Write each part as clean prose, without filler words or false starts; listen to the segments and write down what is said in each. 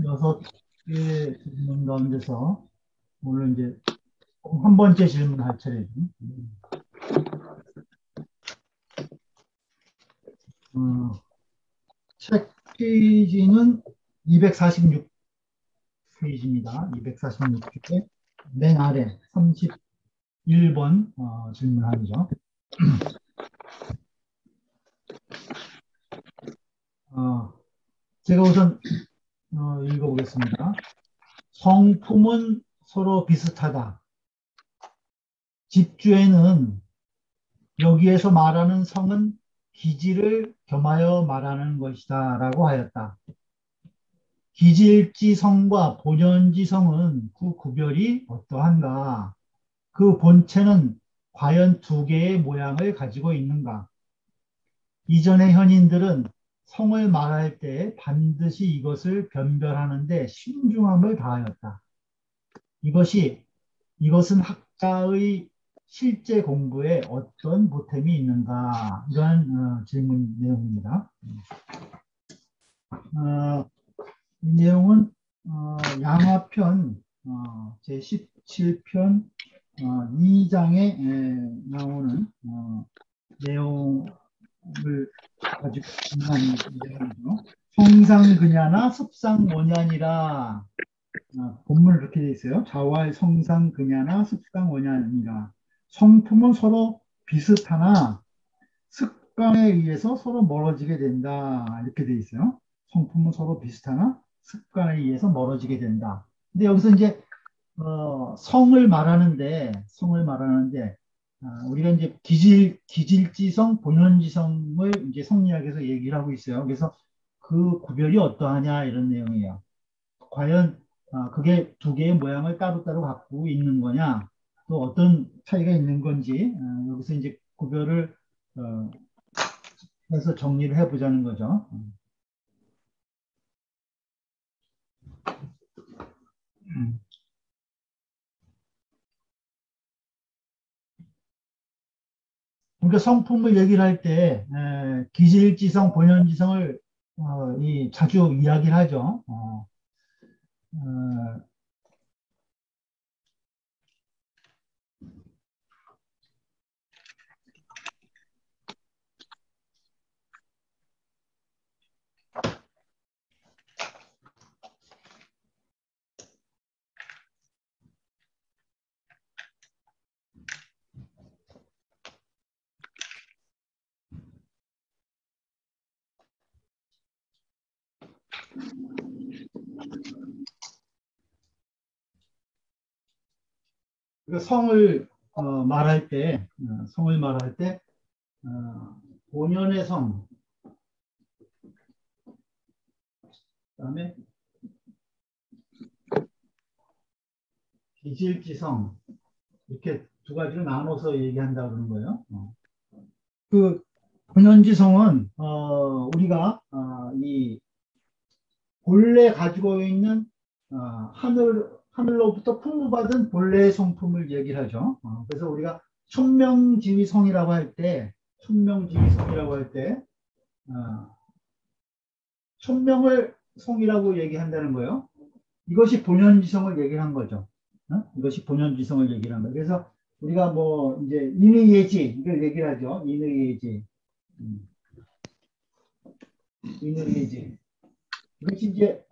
여섯 개 질문 가운데서 오늘 이제 한 번째 질문 할 차례죠. 책 페이지는 246페이지입니다. 246쪽에 맨 아래 31번 질문하죠. 제가 우선 읽어보겠습니다. 성품은 서로 비슷하다. 집주에는 여기에서 말하는 성은 기질을 겸하여 말하는 것이다 라고 하였다. 기질지성과 본연지성은 그 구별이 어떠한가? 그 본체는 과연 두 개의 모양을 가지고 있는가? 이전의 현인들은 성을 말할 때 반드시 이것을 변별하는데 신중함을 다하였다. 이것은 학자의 실제 공부에 어떤 보탬이 있는가? 이러한 질문 내용입니다. 이 내용은 양화편 제17편 2장에 나오는 내용을 가지고 있는 내용이죠. 성상근야나 습상원ян이라 본문은 이렇게 되어 있어요. 자활 성상근야나 습상원ян이라. 성품은 서로 비슷하나 습관에 의해서 서로 멀어지게 된다. 이렇게 되어 있어요. 성품은 서로 비슷하나 습관에 의해서 멀어지게 된다. 근데 여기서 이제 성을 말하는데 우리가 이제 기질지성, 본연지성을 이제 성리학에서 얘기를 하고 있어요. 그래서 그 구별이 어떠하냐 이런 내용이에요. 과연 그게 두 개의 모양을 따로따로 갖고 있는 거냐, 또 어떤 차이가 있는 건지 여기서 이제 구별을 해서 정리를 해보자는 거죠. 우리가 성품을 얘기를 할 때 기질지성, 본연지성을 자주 이야기를 하죠. 어, 그러니까 성을 말할 때 본연의 성, 그다음에 기질지성, 이렇게 두 가지로 나눠서 얘기한다 그러는 거예요. 그 본연지성은 우리가 이 본래 가지고 있는 하늘로부터 풍부받은 본래의 성품을 얘기를 하죠. 그래서 우리가 천명지위성이라고 할 때, 어, 천명을 성이라고 얘기한다는 거예요. 이것이 본연지성을 얘기한 거죠. 이것이 본연지성을 얘기한 거예요. 그래서 우리가 뭐 이제 인의예지 이걸 얘기를 하죠. 인의예지, 인의예지. 이것이 이제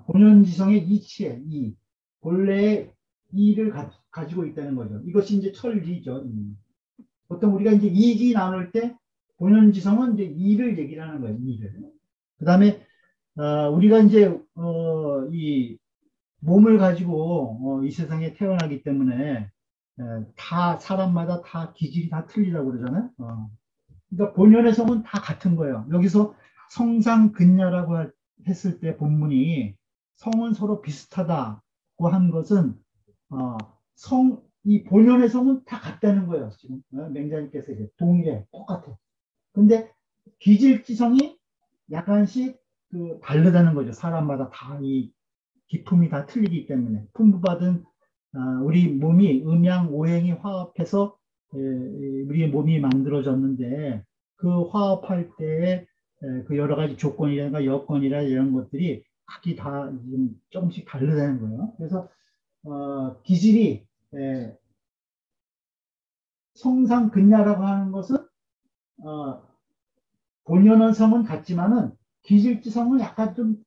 본연지성의 이치에 이 본래의 이를 가지고 있다는 거죠. 이것이 이제 철리죠. 보통 우리가 이제 이기 나눌 때 본연지성은 이제 이를 얘기를 하는 거예요. 이를. 그 다음에 우리가 이제 이 몸을 가지고 이 세상에 태어나기 때문에 다 사람마다 다 기질이 다 틀리다고 그러잖아요. 그러니까 본연의 성은 다 같은 거예요. 여기서 성상근야라고 했을 때 본문이 성은 서로 비슷하다고 한 것은 어, 이 본연의 성은 다 같다는 거예요. 지금 맹자님께서 이제 동일해, 똑같아. 근데 기질지성이 약간씩 다르다는 거죠. 사람마다 다 이 기품이 다 틀리기 때문에 풍부받은 우리 몸이 음양 오행이 화합해서 우리의 몸이 만들어졌는데 그 화합할 때의 그 여러 가지 조건이라든가 여건이라 이런 것들이 각기 다 지금 조금씩 다르다는 거예요. 그래서 기질이 성상근야라고 하는 것은 본연의 성은 같지만은 기질지성은 약간 좀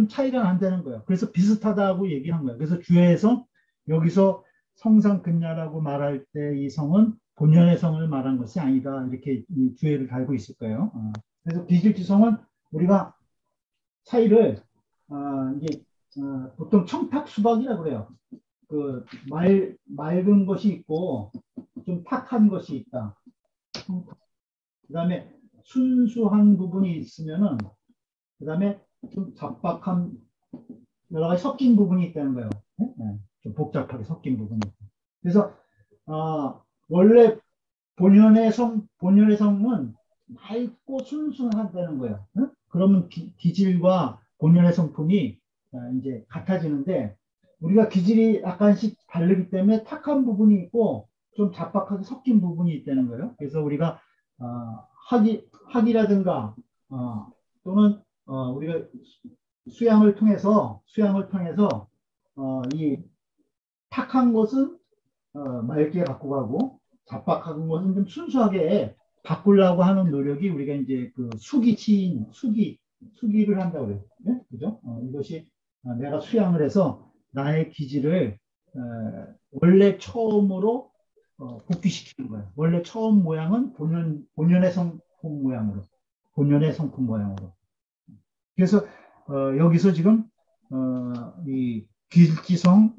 차이가 난다는 거예요. 그래서 비슷하다고 얘기한 거예요. 그래서 주에서 여기서 성상근야라고 말할 때 이 성은 본연의 성을 말한 것이 아니다. 이렇게 이 주의를 달고 있을 거예요. 그래서 기질지성은 우리가 차이를 이게 보통 청탁 수박이라고 그래요. 그 맑은 것이 있고 좀 탁한 것이 있다. 그 다음에 순수한 부분이 있으면은 그 다음에 좀 잡박한 여러 가지 섞인 부분이 있다는 거예요. 네? 좀 복잡하게 섞인 부분이 있다. 그래서 원래 본연의 성은 맑고 순수하다는 거예요. 네? 그러면 기질과 본연의 성품이 이제 같아지는데 우리가 기질이 약간씩 다르기 때문에 탁한 부분이 있고 좀 잡박하게 섞인 부분이 있다는 거예요. 그래서 우리가 학이라든가 또는 우리가 수양을 통해서 이 탁한 것은 맑게 갖고 가고 잡박한 것은 좀 순수하게 바꾸려고 하는 노력이 우리가 이제 그 수기를 한다고 그래요. 네? 그죠? 이것이 내가 수양을 해서 나의 기질을 원래 처음으로 복귀시키는 거예요. 원래 처음 모양은 본연의 성품 모양으로, 본연의 성품 모양으로. 그래서 여기서 지금 이 기질성,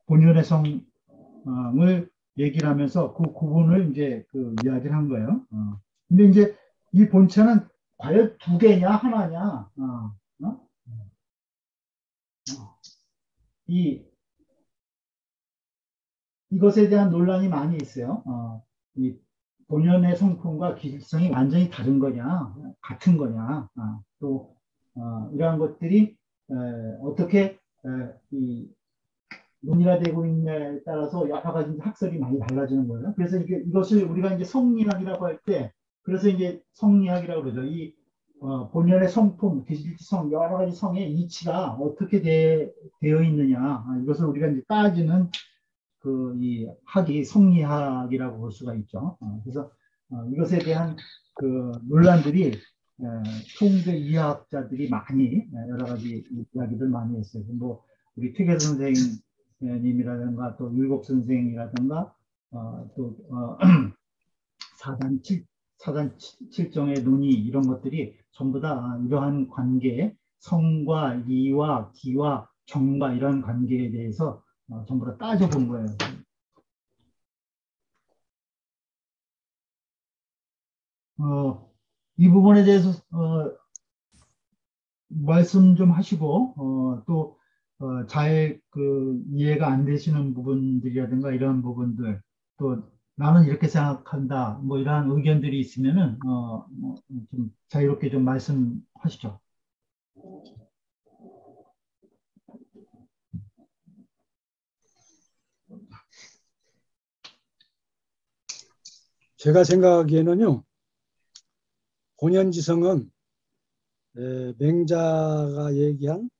본연의 성을 얘기를 하면서 그 구분을 이제 그 이야기를 한 거예요. 근데 이제 이 본체는 과연 두 개냐 하나냐? 이 이것에 대한 논란이 많이 있어요. 이 본연의 성품과 기질성이 완전히 다른 거냐, 같은 거냐, 또 이러한 것들이 어떻게 이 논의가 되고 있냐에 따라서 여러 가지 학설이 많이 달라지는 거예요. 그래서 이것을 우리가 이제 성리학이라고 할 때, 그래서 이제 성리학이라고 그러죠. 이 본연의 성품, 기질성, 여러 가지 성의 이치가 어떻게 되어 있느냐, 이것을 우리가 이제 따지는 이 학이 성리학이라고 볼 수가 있죠. 그래서 이것에 대한 그 논란들이 총대 이해학자들이 많이 여러 가지 이야기들 많이 했어요. 뭐 우리 퇴계 선생님이라든가 또 율곡 선생이라든가 또 사단 칠정의 논의 이런 것들이 전부 다 이러한 관계, 성과 이와 기와 정과 이런 관계에 대해서 전부 다 따져본 거예요. 이 부분에 대해서 말씀 좀 하시고 또 잘 그 이해가 안 되시는 부분들이라든가 이런 부분들 또 나는 이렇게 생각한다 뭐 이러한 의견들이 있으면은 좀 자유롭게 좀 말씀하시죠. 제가 생각하기에는요, 본연지성은 맹자가 얘기한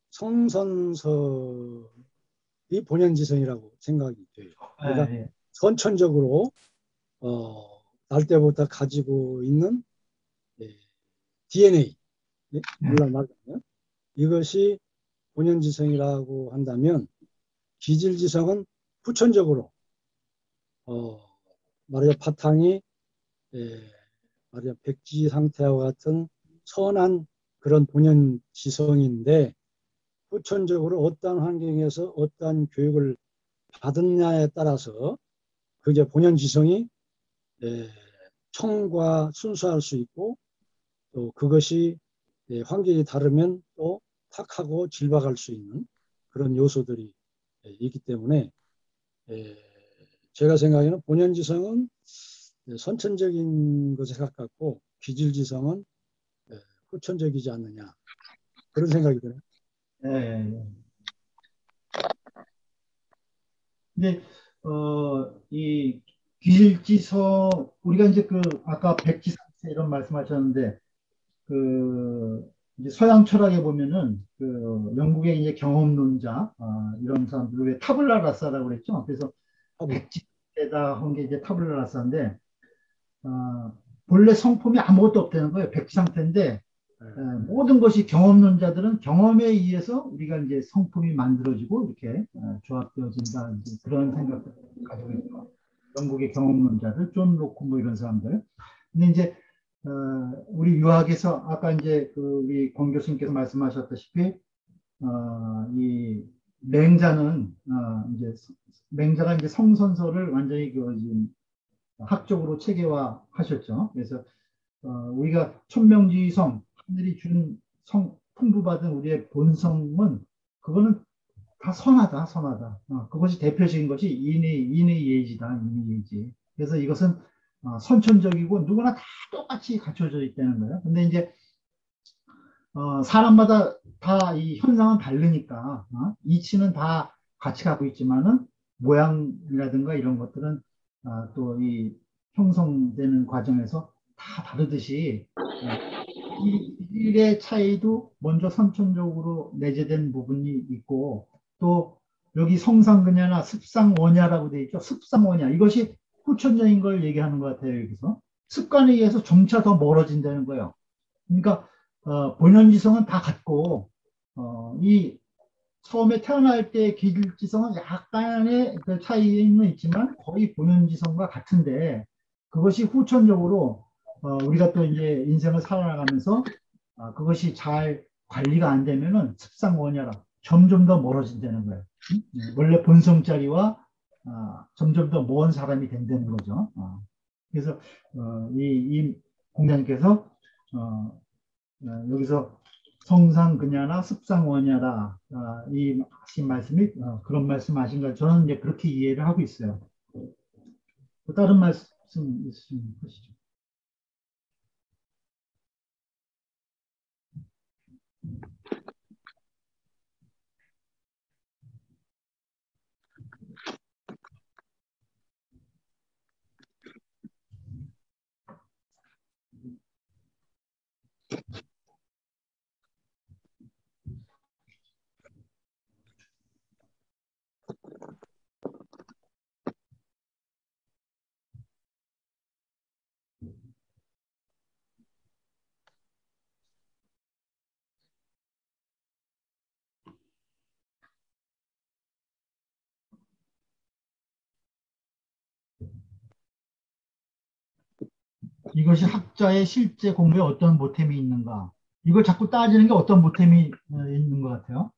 성선설이 본연지성이라고 생각이 돼요. 그러니까 네, 선천적으로 날 때부터 가지고 있는 DNA, 물론 말하면 이것이 본연지성이라고 한다면 기질지성은 후천적으로 말하자 바탕이 말하자 백지 상태와 같은 선한 그런 본연 지성인데 후천적으로 어떠한 환경에서 어떠한 교육을 받았냐에 따라서 그게 본연 지성이 청과 순수할 수 있고 또 그것이 환경이 다르면 또 탁하고 질박할 수 있는 그런 요소들이 있기 때문에 제가 생각에는 본연 지성은 선천적인 것에 가깝고 기질지성은 후천적이지 않느냐 그런 생각이 들어요. 네. 근데 이 기질지성 우리가 이제 그 아까 백지상태 이런 말씀하셨는데 그 이제 서양 철학에 보면은 그 영국의 이제 경험론자 이런 사람들 왜 타블라 라사라고 그랬죠. 그래서 하고 백지에다 한 게 이제 타블라 라사인데 어, 본래 성품이 아무것도 없다는 거예요. 백지 상태인데 모든 것이 경험론자들은 경험에 의해서 우리가 이제 성품이 만들어지고 이렇게 조합되어진다 이제 그런 생각을 가지고 있죠. 영국의 경험론자들, 존 로크 뭐 이런 사람들. 근데 이제 우리 유학에서 아까 이제 그 우리 권 교수님께서 말씀하셨다시피 이 맹자는 이제 맹자가 이제 성선설을 완전히 그 지금 학적으로 체계화하셨죠. 그래서 우리가 천명지성 하늘이 준 풍부받은 우리의 본성은 그거는 다 선하다, 선하다. 그것이 대표적인 것이 인의 예지다, 인의 예지. 그래서 이것은 선천적이고 누구나 다 똑같이 갖춰져 있다는 거예요. 근데 이제 사람마다 다 이 현상은 다르니까 이치는 다 같이 갖고 있지만은 모양이라든가 이런 것들은 또 이 형성되는 과정에서 다 다르듯이 이 일의 차이도 먼저 선천적으로 내재된 부분이 있고 또 여기 성상근야나 습상원야라고 되어 있죠. 습상원야 이것이 후천적인 걸 얘기하는 것 같아요. 여기서 습관에 의해서 점차 더 멀어진다는 거예요. 그러니까 본연지성은 다 같고 이 처음에 태어날 때 기질지성은 약간의 그 차이는 있지만 거의 본연지성과 같은데 그것이 후천적으로 우리가 또 이제 인생을 살아가면서 그것이 잘 관리가 안 되면은 습상원야라 점점 더 멀어진다는 거예요. 원래 본성자리와 점점 더 먼 사람이 된다는 거죠. 그래서 이 공자님께서 여기서 성상근야나 습상원야라 이 하신 말씀이 그런 말씀하신 걸 저는 이제 그렇게 이해를 하고 있어요. 또 다른 말씀 있으시면 하시죠. 이것이 학자의 실제 공부에 어떤 보탬이 있는가? 이걸 자꾸 따지는 게 어떤 보탬이 있는 것 같아요?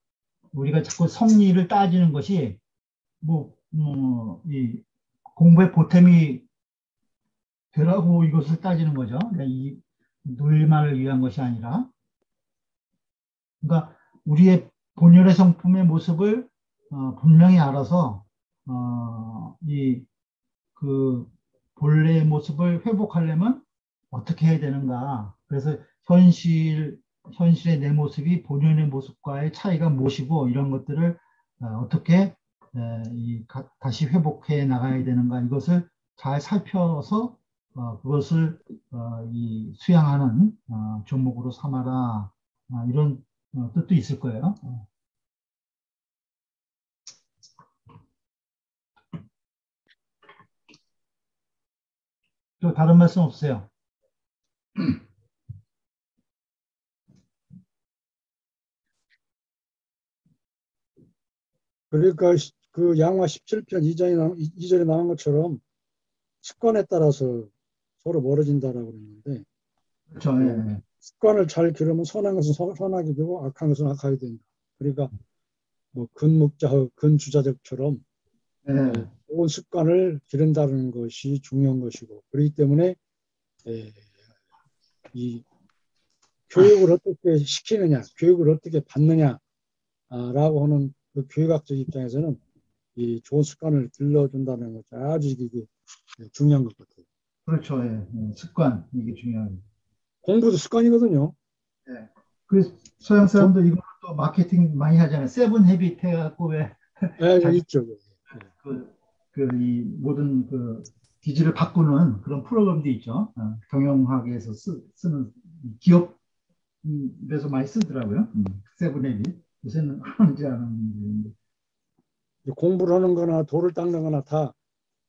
우리가 자꾸 성리를 따지는 것이 이 공부에 보탬이 되라고 이것을 따지는 거죠. 그러니까 이 논리만을 위한 것이 아니라, 그러니까 우리의 본연의 성품의 모습을 분명히 알아서 이 그 본래의 모습을 회복하려면 어떻게 해야 되는가. 그래서 현실의 내 모습이 본연의 모습과의 차이가 무엇이고 이런 것들을 어떻게 다시 회복해 나가야 되는가. 이것을 잘 살펴서 그것을 이 수양하는 종목으로 삼아라. 이런 뜻도 있을 거예요. 또 다른 말씀 없어요? 그러니까 그 양화 17편 2절에 나온 것처럼 습관에 따라서 서로 멀어진다라고 그랬는데 그렇죠. 예. 습관을 잘 기르면 선한 것은 선하게 되고 악한 것은 악하게 된다. 그러니까 뭐 근묵자흑, 근주자적처럼 예. 좋은 습관을 기른다는 것이 중요한 것이고 그렇기 때문에 이 교육을 어떻게 시키느냐, 교육을 어떻게 받느냐라고 하는 그 교육학적 입장에서는 이 좋은 습관을 길러준다는 것이 아주 이게 중요한 것 같아요. 그렇죠. 예. 습관 이게 중요해요. 공부도 습관이거든요. 예. 그 서양 사람들 이거 또 마케팅 많이 하잖아요. 세븐 헤빗 해갖고 왜 자기 있죠. 이 모든 기질을 바꾸는 그런 프로그램도 있죠. 경영학에서 쓰는 기업 그래서 많이 쓰더라고요. 세븐앱이. 요새는 하는지 안 하는지. 공부를 하는 거나 돌을 닦는 거나 다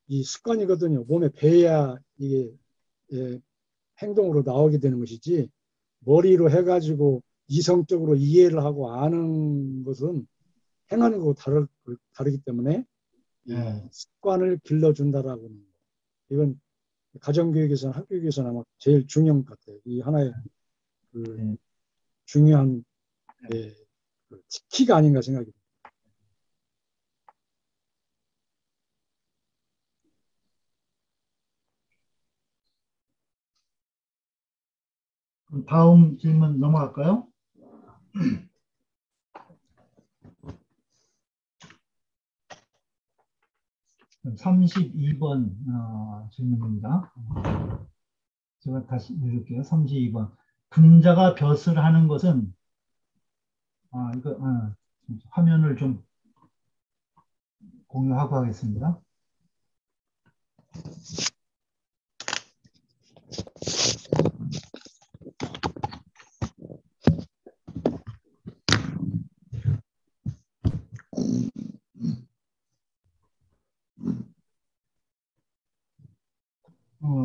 이 습관이거든요. 몸에 배야 이게 예, 행동으로 나오게 되는 것이지 머리로 해가지고 이성적으로 이해를 하고 아는 것은 행하는 거고 다르기 때문에 이 네. 습관을 길러준다라고 하는 거. 이건 가정교육에서는 학교교육에서는 아마 제일 중요한 것 같아요. 이 하나의 그 네. 중요한 예, 그 키가 아닌가 생각이 듭니다. 그럼 다음 질문 넘어갈까요? 32번 질문입니다. 제가 다시 읽을게요. 32번. 분자가 벼슬 하는 것은 화면을 좀 공유하고 하겠습니다.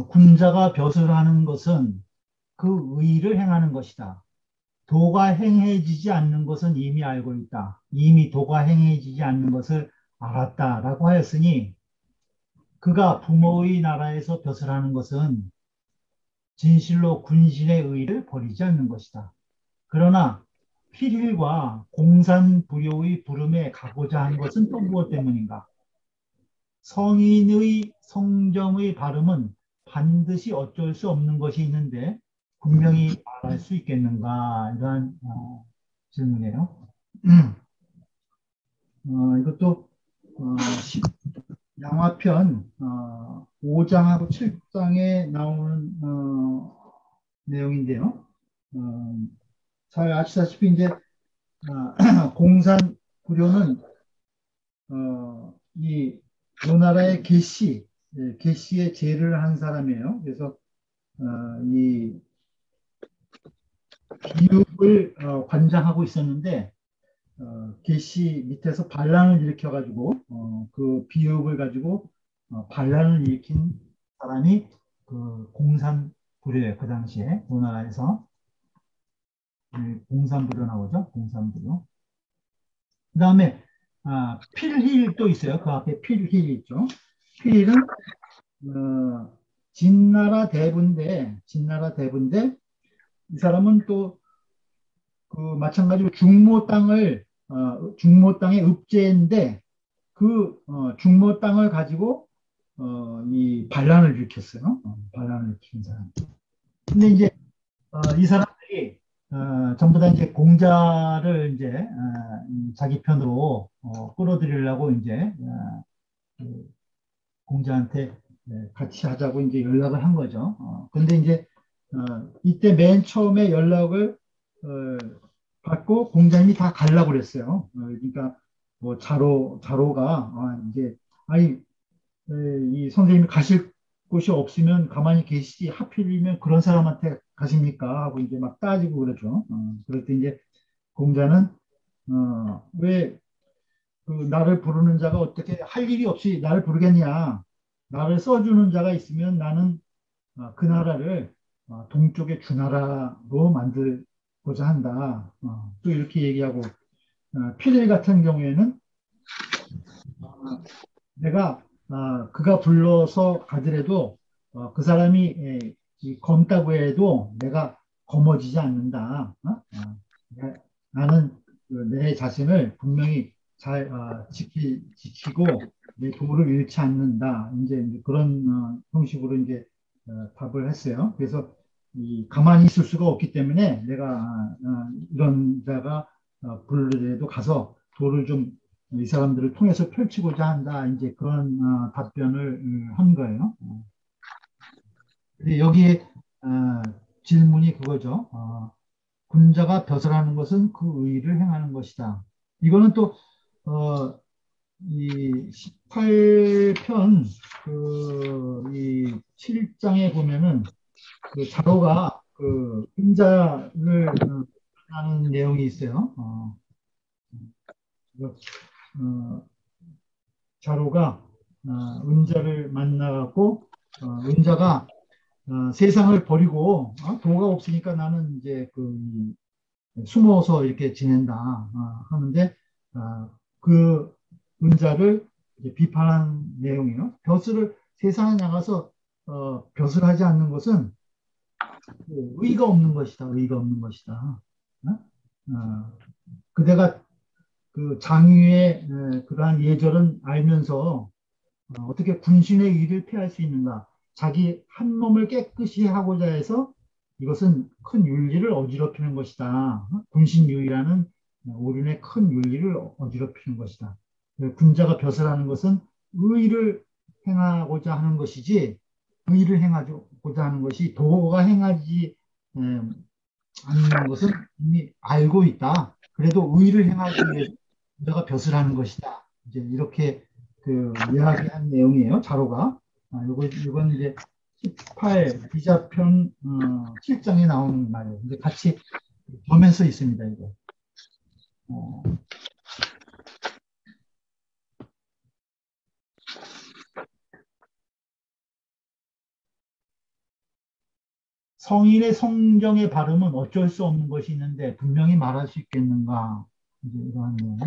군자가 벼슬 하는 것은 그 의를 행하는 것이다. 도가 행해지지 않는 것은 이미 알고 있다. 이미 도가 행해지지 않는 것을 알았다라고 하였으니 그가 부모의 나라에서 벼슬하는 것은 진실로 군신의 의를 버리지 않는 것이다. 그러나 필hil과 공산부료의 부름에 가고자 한 것은 또 무엇 때문인가? 성인의 성정의 발음은 반드시 어쩔 수 없는 것이 있는데 분명히 말할 수 있겠는가? 이러한 질문이에요. 이것도 어, 양화편 5장하고 7장에 나오는 내용인데요. 잘 아시다시피 이제 공산부료는 이 요나라의 계시의 제를 한 사람이에요. 그래서 이 비읍을 관장하고 있었는데 계시 밑에서 반란을 일으켜가지고 그 비읍을 가지고 반란을 일으킨 사람이 그 공산부료예요. 그 당시에 요나라에서 공산부료 나오죠. 공산부료. 그 다음에 필힐도 있어요. 그 앞에 필힐 있죠. 필힐은 진나라 대부인데 이 사람은 또 그 마찬가지로 중모 땅의 읍제인데 그 중모 땅을 가지고 이 반란을 일으켰어요. 반란을 일으킨 사람. 근데 이제 이 사람들이 전부 다 이제 공자를 이제 자기 편으로 끌어들이려고 이제 그 공자한테 같이 하자고 이제 연락을 한 거죠. 근데 이제 이때 맨 처음에 연락을 받고 공자님이 다 가려고 그랬어요. 그러니까 뭐 자로가 이제 아니 이 선생님이 가실 곳이 없으면 가만히 계시지 하필이면 그런 사람한테 가십니까? 하고 이제 막 따지고 그러죠. 그럴 때 이제 공자는 왜 그 나를 부르는 자가 어떻게 할 일이 없이 나를 부르겠냐? 나를 써주는 자가 있으면 나는 그 나라를 동쪽의 주나라로 만들고자 한다. 또 이렇게 얘기하고 필일 같은 경우에는 내가 그가 불러서 가더라도 그 사람이 이 검다고 해도 내가 검어지지 않는다. 나는 그내 자신을 분명히 잘 지키고 내 도를 잃지 않는다. 이제 그런 형식으로 이제 답을 했어요. 그래서 가만히 있을 수가 없기 때문에 내가 이런 자가 부르더라도 가서 도를 좀 이 사람들을 통해서 펼치고자 한다. 이제 그런 답변을 한 거예요. 근데 여기에 질문이 그거죠. 군자가 벼슬하는 것은 그 의를 행하는 것이다. 이거는 또 이 18편 이 7장에 보면은 그 자로가 그 은자를 하는 내용이 있어요. 어, 자로가 은자를 만나고 은자가 세상을 버리고 도가 없으니까 나는 이제 숨어서 이렇게 지낸다 하는데 그 은자를 이제 비판한 내용이에요. 벼슬을 세상에 나가서 벼슬 하지 않는 것은 의의가 없는 것이다. 의의가 없는 것이다. 그대가 그 장유의 그러한 예절은 알면서 어떻게 군신의 의를 피할 수 있는가? 자기 한 몸을 깨끗이 하고자 해서 이것은 큰 윤리를 어지럽히는 것이다. 군신유의라는 오륜의 큰 윤리를 어지럽히는 것이다. 군자가 벼슬하는 것은 의를 행하고자 하는 것이지 의를 행하고자 하는 것이 도가 행하지 않는 것은 이미 알고 있다. 그래도 의를 행하기 위해서 내가 벼슬하는 것이다. 이제 이렇게 이야기한 내용이에요. 자로가. 이건 이제 18 기자편 7장에 나오는 말이에요. 이제 같이 보면서 있습니다. 이거. 성인의 성정의 발음은 어쩔 수 없는 것이 있는데 분명히 말할 수 있겠는가? 이제 이러한 내용.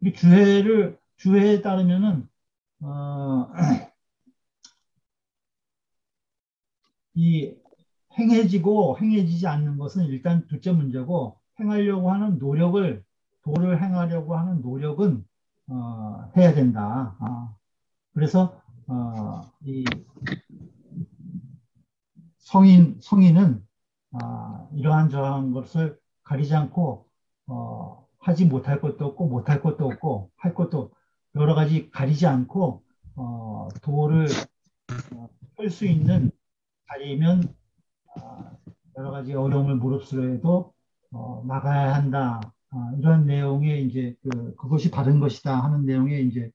이 주해에 따르면은 이 행해지고 행해지지 않는 것은 일단 둘째 문제고 행하려고 하는 노력을 도를 행하려고 하는 노력은 해야 된다. 그래서 이 성인은 이러한 저러한 것을 가리지 않고 하지 못할 것도 없고 못할 것도 없고 할 것도 여러 가지 가리지 않고 도를 할 수 있는 자리면 여러 가지 어려움을 무릅쓰려도 나가야 한다. 이런 내용에 이제 그것이 바른 것이다 하는 내용에 이제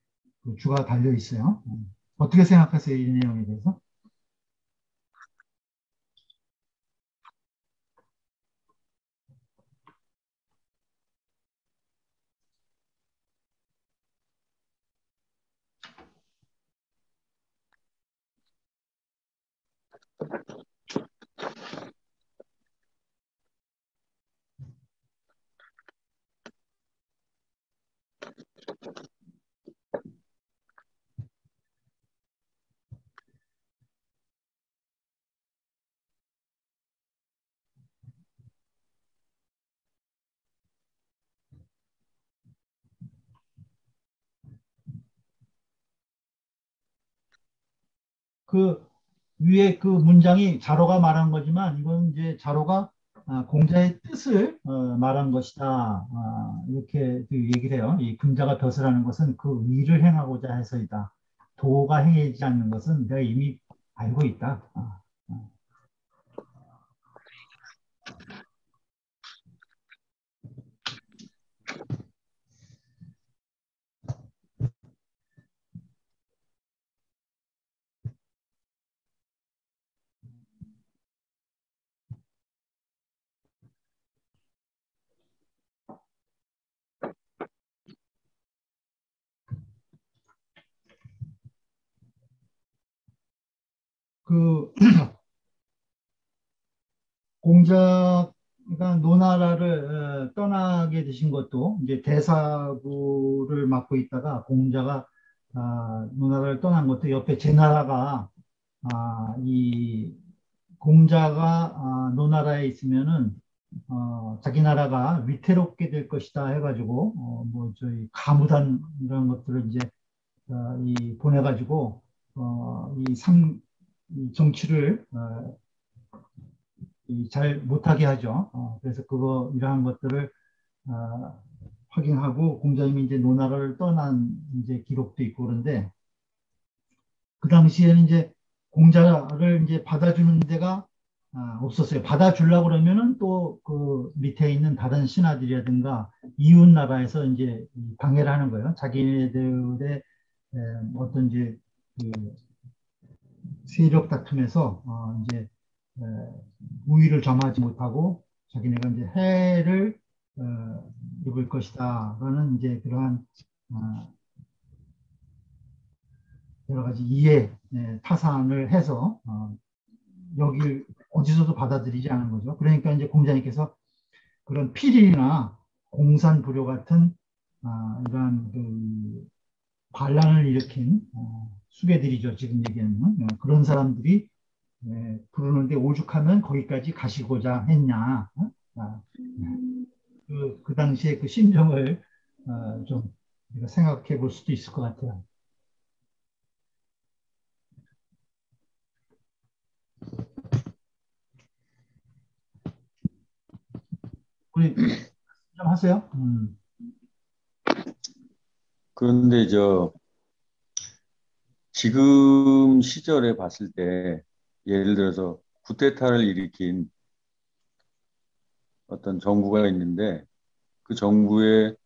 주가 달려 있어요. 어떻게 생각하세요? 이 내용에 대해서? 그 위에 그 문장이 자로가 말한 거지만 이건 이제 자로가 공자의 뜻을 말한 것이다. 이렇게 얘기를 해요. 이 군자가 벼슬하는 것은 그 의를 행하고자 해서이다. 도가 행하지 않는 것은 내가 이미 알고 있다. 그 공자가 노나라를 떠나게 되신 것도 이제 대사구를 맡고 있다가 공자가 노나라를 떠난 것도 옆에 제나라가 이 공자가 노나라에 있으면은 자기 나라가 위태롭게 될 것이다 해가지고 뭐 저희 가무단 이런 것들을 이제 이 보내가지고 이 정치를 잘 못하게 하죠. 그래서 이러한 것들을 어, 확인하고 공자님이 이제 노나라를 떠난 이제 기록도 있고 그런데 그 당시에는 이제 공자를 이제 받아주는 데가 없었어요. 받아주려고 그러면은 또 그 밑에 있는 다른 신하들이라든가 이웃 나라에서 이제 방해를 하는 거예요. 자기네들의 어떤 이제 그 세력 다툼에서 이제 에, 우위를 점하지 못하고 자기네가 이제 해를 입을 것이다라는 이제 그러한 어, 여러 가지 타산을 해서 여길 어디서도 받아들이지 않은 거죠. 그러니까 이제 공자님께서 그런 필이나 공산불효 같은 이러한 그 반란을 일으킨 수괴들이죠. 지금 얘기하는 그런 사람들이 부르는데 오죽하면 거기까지 가시고자 했냐. 그 당시에 그 심정을 좀 우리가 생각해 볼 수도 있을 것 같아요. 우리 좀 하세요. 그런데 지금 시절에 봤을 때 예를 들어서 쿠데타를 일으킨 어떤 정부가 있는데 그 정부의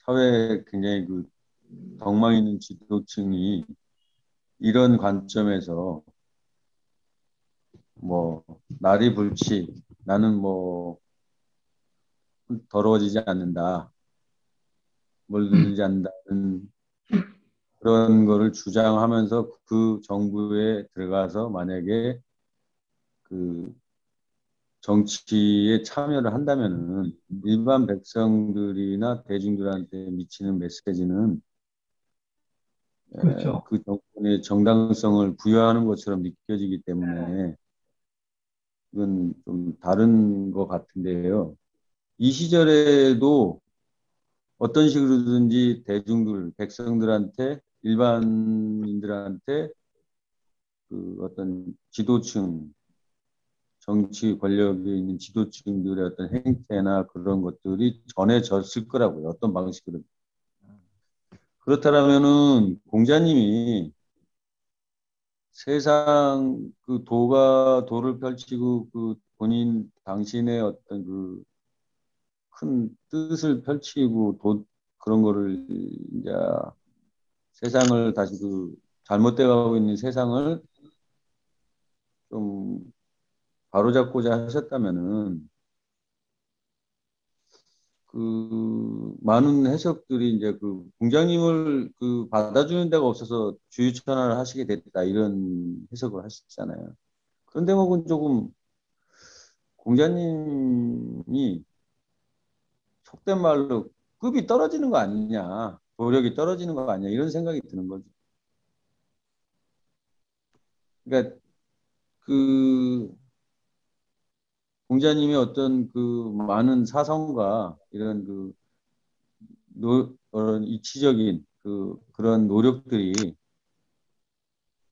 사회에 굉장히 그 덕망 있는 지도층이 이런 관점에서 뭐 날이 불치 나는 뭐 더러워지지 않는다, 물들지 않는다는 그런 거를 주장하면서 그 정부에 들어가서 만약에 그 정치에 참여를 한다면은 일반 백성들이나 대중들한테 미치는 메시지는 그렇죠. 그 정권의 정당성을 부여하는 것처럼 느껴지기 때문에 이건 좀 다른 것 같은데요. 이 시절에도 어떤 식으로든지 대중들, 백성들한테, 일반인들한테 그 어떤 지도층, 정치 권력에 있는 지도층들의 어떤 행태나 그런 것들이 전해졌을 거라고요. 어떤 방식으로. 그렇다면은 공자님이 세상 그 도를 펼치고 그 본인 당신의 어떤 그 큰 뜻을 펼치고 그런 거를 이제 세상을 다시 그 잘못돼 가고 있는 세상을 좀 바로잡고자 하셨다면은 그 많은 해석들이 이제 그 공자님을 그 받아주는 데가 없어서 주유천하를 하시게 됐다 이런 해석을 하시잖아요. 그런 대목은 조금 공자님이 속된 말로 급이 떨어지는 거 아니냐, 도력이 떨어지는 거 아니냐 이런 생각이 드는 거죠. 그러니까 그 공자님의 어떤 그 많은 사성과 이런 그 그런 이치적인 그런 노력들이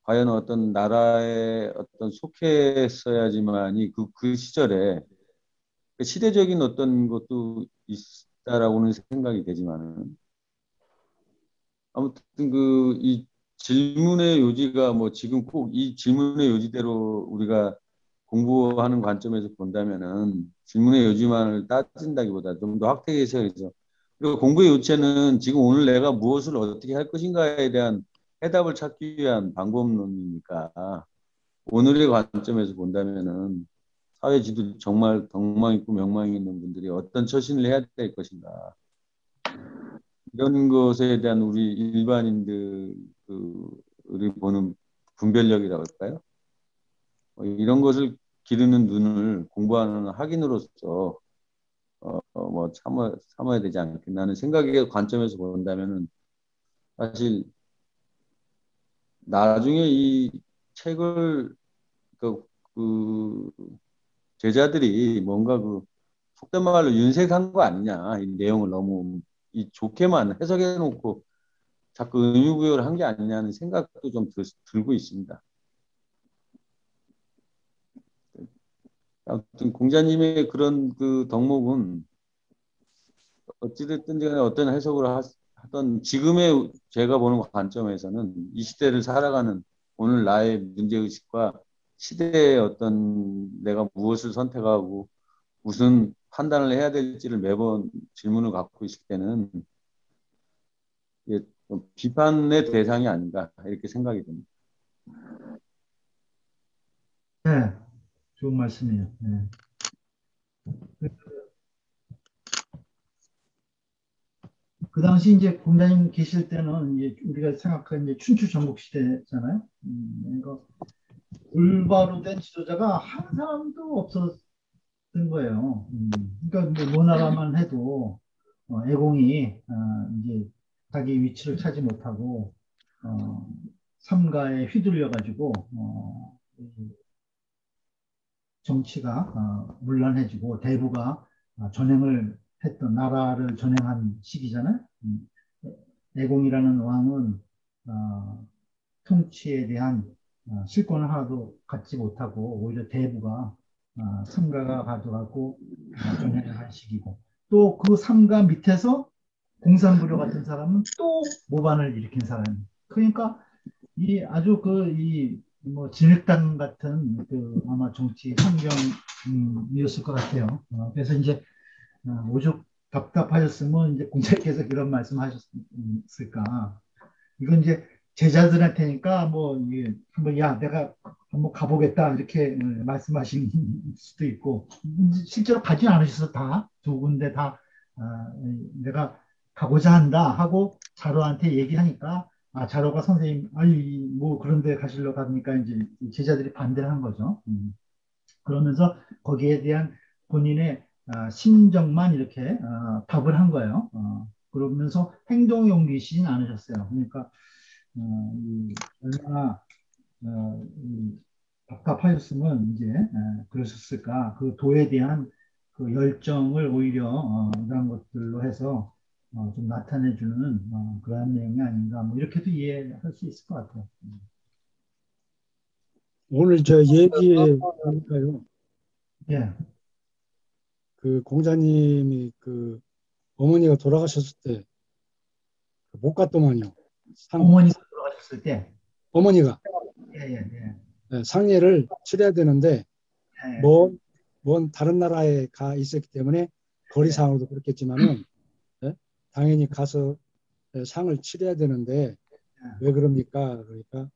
과연 어떤 나라에 어떤 속했어야지만이 그 시절에 그 시대적인 어떤 것도 있다라고는 생각이 되지만은 아무튼 그 이 질문의 요지가 뭐 지금 꼭 이 질문의 요지대로 우리가 공부하는 관점에서 본다면은 질문의 요지만을 따진다기보다 좀 더 확대해서 그리고 공부의 요체는 지금 오늘 내가 무엇을 어떻게 할 것인가에 대한 해답을 찾기 위한 방법론이니까 오늘의 관점에서 본다면은 사회 지도 정말 덕망 있고 명망 있는 분들이 어떤 처신을 해야 될 것인가 이런 것에 대한 우리 일반인들 우리 보는 분별력이라고 할까요? 이런 것을 기르는 눈을 공부하는 학인으로서 뭐 삼아야 되지 않겠나 하는 생각의 관점에서 본다면은 사실 나중에 이 책을 그, 그 제자들이 뭔가 그 속된 말로 윤색한 거 아니냐 이 내용을 너무 이 좋게만 해석해 놓고 자꾸 의미부여를 한 게 아니냐는 생각도 좀 들고 있습니다. 아무튼 공자님의 그런 그 덕목은 어찌됐든 간에 어떤 해석을 하던 지금의 제가 보는 관점에서는 이 시대를 살아가는 오늘 나의 문제의식과 시대의 어떤 내가 무엇을 선택하고 무슨 판단을 해야 될지를 매번 질문을 갖고 있을 때는 이게 좀 비판의 대상이 아닌가 이렇게 생각이 듭니다. 네, 좋은 말씀이에요. 네. 그 당시 이제 공자님 계실 때는 이제 우리가 생각하는 이제 춘추 전국 시대잖아요. 그러니까 올바로 된 지도자가 한 사람도 없었던 거예요. 그러니까 뭐 노나라만 해도 애공이 이제 자기 위치를 차지 못하고 삼가에 휘둘려 가지고 정치가 문란해지고 대부가 전횡을 했던 나라를 전횡한 시기잖아요. 애공이라는 왕은 통치에 대한 실권을 하나도 갖지 못하고 오히려 대부가 삼가가 가져가고 전횡을 한 시기고 또 그 삼가 밑에서 공산부려 같은 사람은 또 모반을 일으킨 사람이에요. 그러니까 이 아주 그 이 뭐 진흙탕 같은 그 아마 정치 환경이었을 것 같아요. 그래서 이제 오죽 답답하셨으면 이제 공자께서 그런 말씀하셨을까. 이건 이제 제자들한테니까 뭐 이게 한번 야 내가 한번 가보겠다 이렇게 말씀하신 수도 있고 실제로 가진 않으셔서 다 두 군데 다 내가 가고자 한다 하고 자로한테 얘기하니까 자로가 선생님 아니 뭐 그런 데 가시려고 하니까 이제 제자들이 반대를 한 거죠. 그러면서 거기에 대한 본인의 심정만 이렇게 답을 한 거예요. 그러면서 행동에 옮기시진 않으셨어요. 그러니까 얼마나 답답하셨으면 이제 그러셨을까. 그 도에 대한 그 열정을 오히려 이런 것들로 해서 좀 나타내주는 그러한 내용이 아닌가. 뭐 이렇게도 이해할 수 있을 것 같아요. 오늘 저 얘기에 보니까요. 예. 그 공자님이 그 어머니가 돌아가셨을 때 못 갔더만요. 어머니가 돌아가셨을 때. 어머니가 예, 예, 예. 상례를 치러야 되는데 예. 먼 다른 나라에 가 있었기 때문에 거리상으로도 그렇겠지만은 당연히 가서 상을 치러야 되는데 왜 그럽니까? 그러니까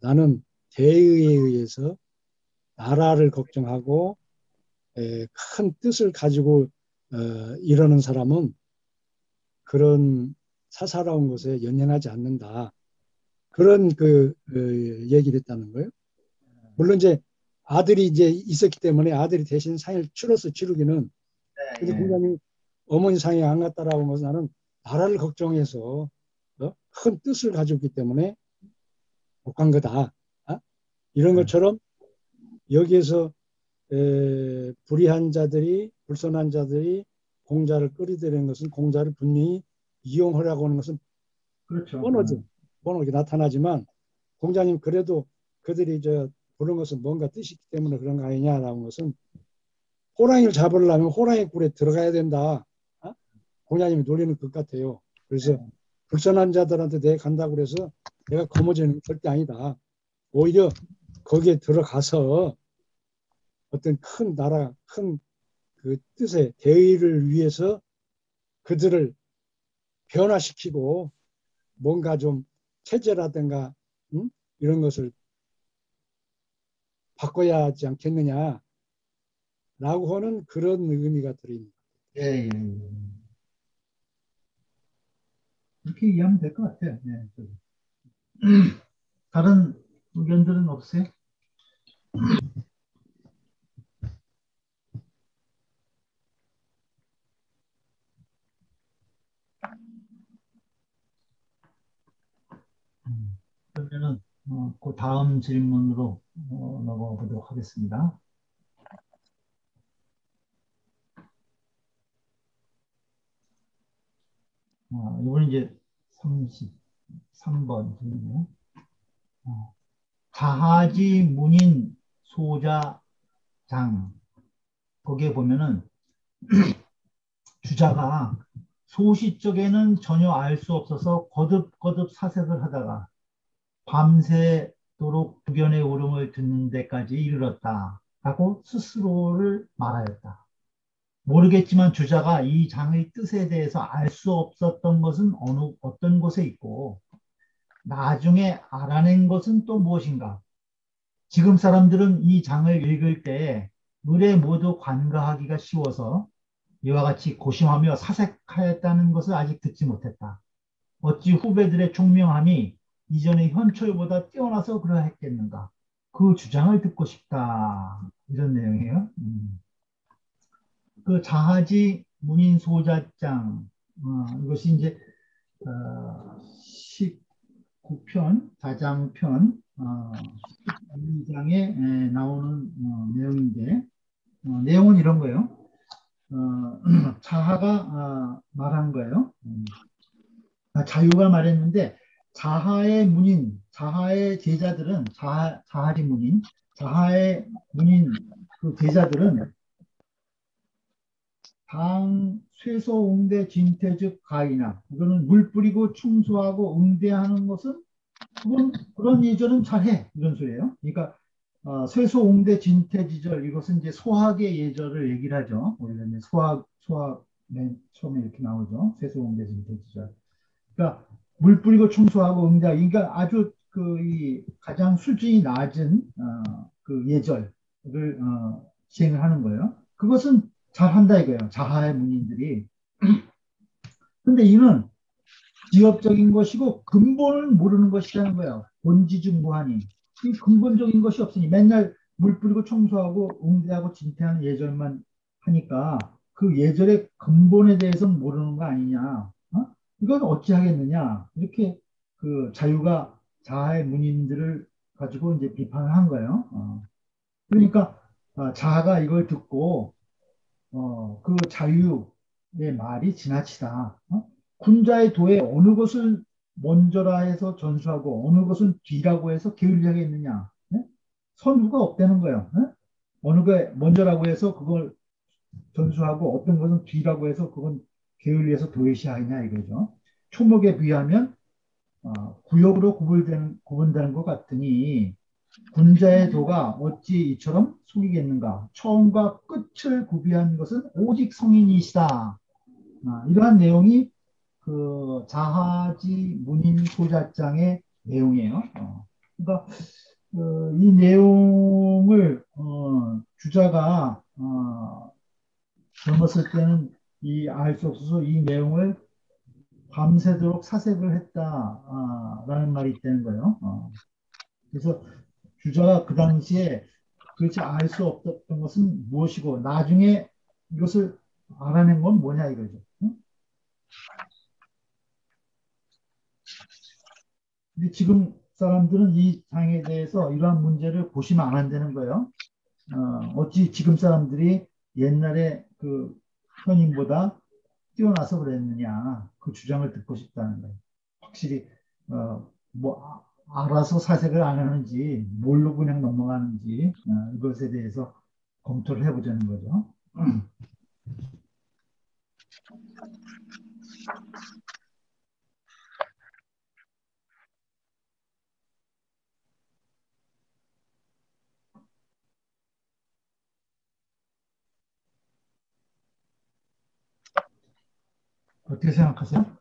나는 대의에 의해서 나라를 걱정하고 큰 뜻을 가지고 이러는 사람은 그런 사사로운 것에 연연하지 않는다. 그런 얘기를 했다는 거예요. 물론 이제 아들이 이제 있었기 때문에 아들이 대신 상을 치러서 지르기는 근데 공자님이 어머니 상에 안 갔다라고 한 것은 나는 나라를 걱정해서 큰 뜻을 가지고 있기 때문에 못 간 거다. 이런 것처럼 여기에서 불의한 자들이 불선한 자들이 공자를 끌어들이는 것은 공자를 분명히 이용하려고 하는 것은 그렇죠. 뻔하게 나타나지만 공자님 그래도 그들이 부른 것은 뭔가 뜻이 있기 때문에 그런 거 아니냐라는 것은 호랑이를 잡으려면 호랑이 굴에 들어가야 된다. 공자님이 놀리는 것 같아요. 그래서 불선한 자들한테 내가 간다고 그래서 내가 거머쥐는 건 절대 아니다. 오히려 거기에 들어가서 어떤 큰 나라, 큰 그 뜻의 대의를 위해서 그들을 변화시키고 뭔가 좀 체제라든가 이런 것을 바꿔야 하지 않겠느냐라고 하는 그런 의미가 들어있는 예, 예, 예. 이렇게 이해하면 될 것 같아요. 예. 다른 의견들은 없어요? 그러면은 그 다음 질문으로 넘어가 보도록 하겠습니다. 이번에 이제 33번 질문이에요. 자하지 문인 소자장 거기에 보면은 주자가 소시 쪽에는 전혀 알 수 없어서 거듭거듭 사색을 하다가 밤새도록 불견의 오름을 듣는 데까지 이르렀다라고 스스로를 말하였다. 모르겠지만 주자가 이 장의 뜻에 대해서 알 수 없었던 것은 어떤 곳에 있고 나중에 알아낸 것은 또 무엇인가? 지금 사람들은 이 장을 읽을 때 을에 모두 관가하기가 쉬워서 이와 같이 고심하며 사색하였다는 것을 아직 듣지 못했다. 어찌 후배들의 총명함이 이전의 현철보다 뛰어나서 그러했겠는가? 그 주장을 듣고 싶다. 이런 내용이에요. 그 자하지 문인 소자장, 이것이 이제 19편 자장편 12장에 나오는 내용인데 내용은 이런 거예요. 자하가 말한 거예요. 자유가 말했는데 자하의 문인, 자하의 제자들은 자하지 문인, 자하의 문인 그 제자들은 당 쇠소 웅대 진퇴즉 가이나 이거는 물 뿌리고 충수하고 응대하는 것은 그런 예절은 잘해 이런 소리예요. 그러니까 쇠소 웅대 진퇴지절 이것은 이제 소학의 예절을 얘기를 하죠. 원래 이제 소학 맨 처음에 이렇게 나오죠. 쇠소 웅대 진퇴지절. 그러니까 물 뿌리고 청소하고 응대하고 그러니까 아주 그 이 가장 수준이 낮은 그 예절을 시행을 하는 거예요. 그것은 잘한다 이거예요. 자하의 문인들이. 근데 이는 지엽적인 것이고 근본을 모르는 것이라는 거예요. 본지중무하니 이 근본적인 것이 없으니 맨날 물 뿌리고 청소하고 응대하고 진퇴하는 예절만 하니까 그 예절의 근본에 대해서는 모르는 거 아니냐. 이건 어찌 하겠느냐. 이렇게 그 자유가 자아의 문인들을 가지고 이제 비판을 한 거예요. 그러니까 자아가 이걸 듣고 그 자유의 말이 지나치다. 군자의 도에 어느 것을 먼저라 해서 전수하고 어느 것은 뒤라고 해서 게을리하겠느냐. 선후가 없다는 거예요. 어느 게 먼저라고 해서 그걸 전수하고 어떤 것은 뒤라고 해서 그건 게을리해서 도외시하냐 이거죠. 초목에 비하면 구역으로 구분되는 것 같으니 군자의 도가 어찌 이처럼 속이겠는가. 처음과 끝을 구비한 것은 오직 성인이시다. 이러한 내용이 그 자하지 문인 소자장의 내용이에요. 그러니까 이 내용을 주자가 젊었을 때는 알 수 없어서 이 내용을 밤새도록 사색을 했다라는 말이 있다는 거예요. 그래서 주자가 그 당시에 도대체 알 수 없었던 것은 무엇이고 나중에 이것을 알아낸 건 뭐냐 이거죠. 근데 지금 사람들은 이 장에 대해서 이러한 문제를 고시면 안 한다는 거예요. 어찌 지금 사람들이 옛날에 그 현인보다 뛰어나서 그랬느냐 그 주장을 듣고 싶다는 거예요. 확실히 뭐 알아서 사색을 안 하는지 뭘로 그냥 넘어가는지 이것에 대해서 검토를 해보자는 거죠. 어떻게 생각하세요?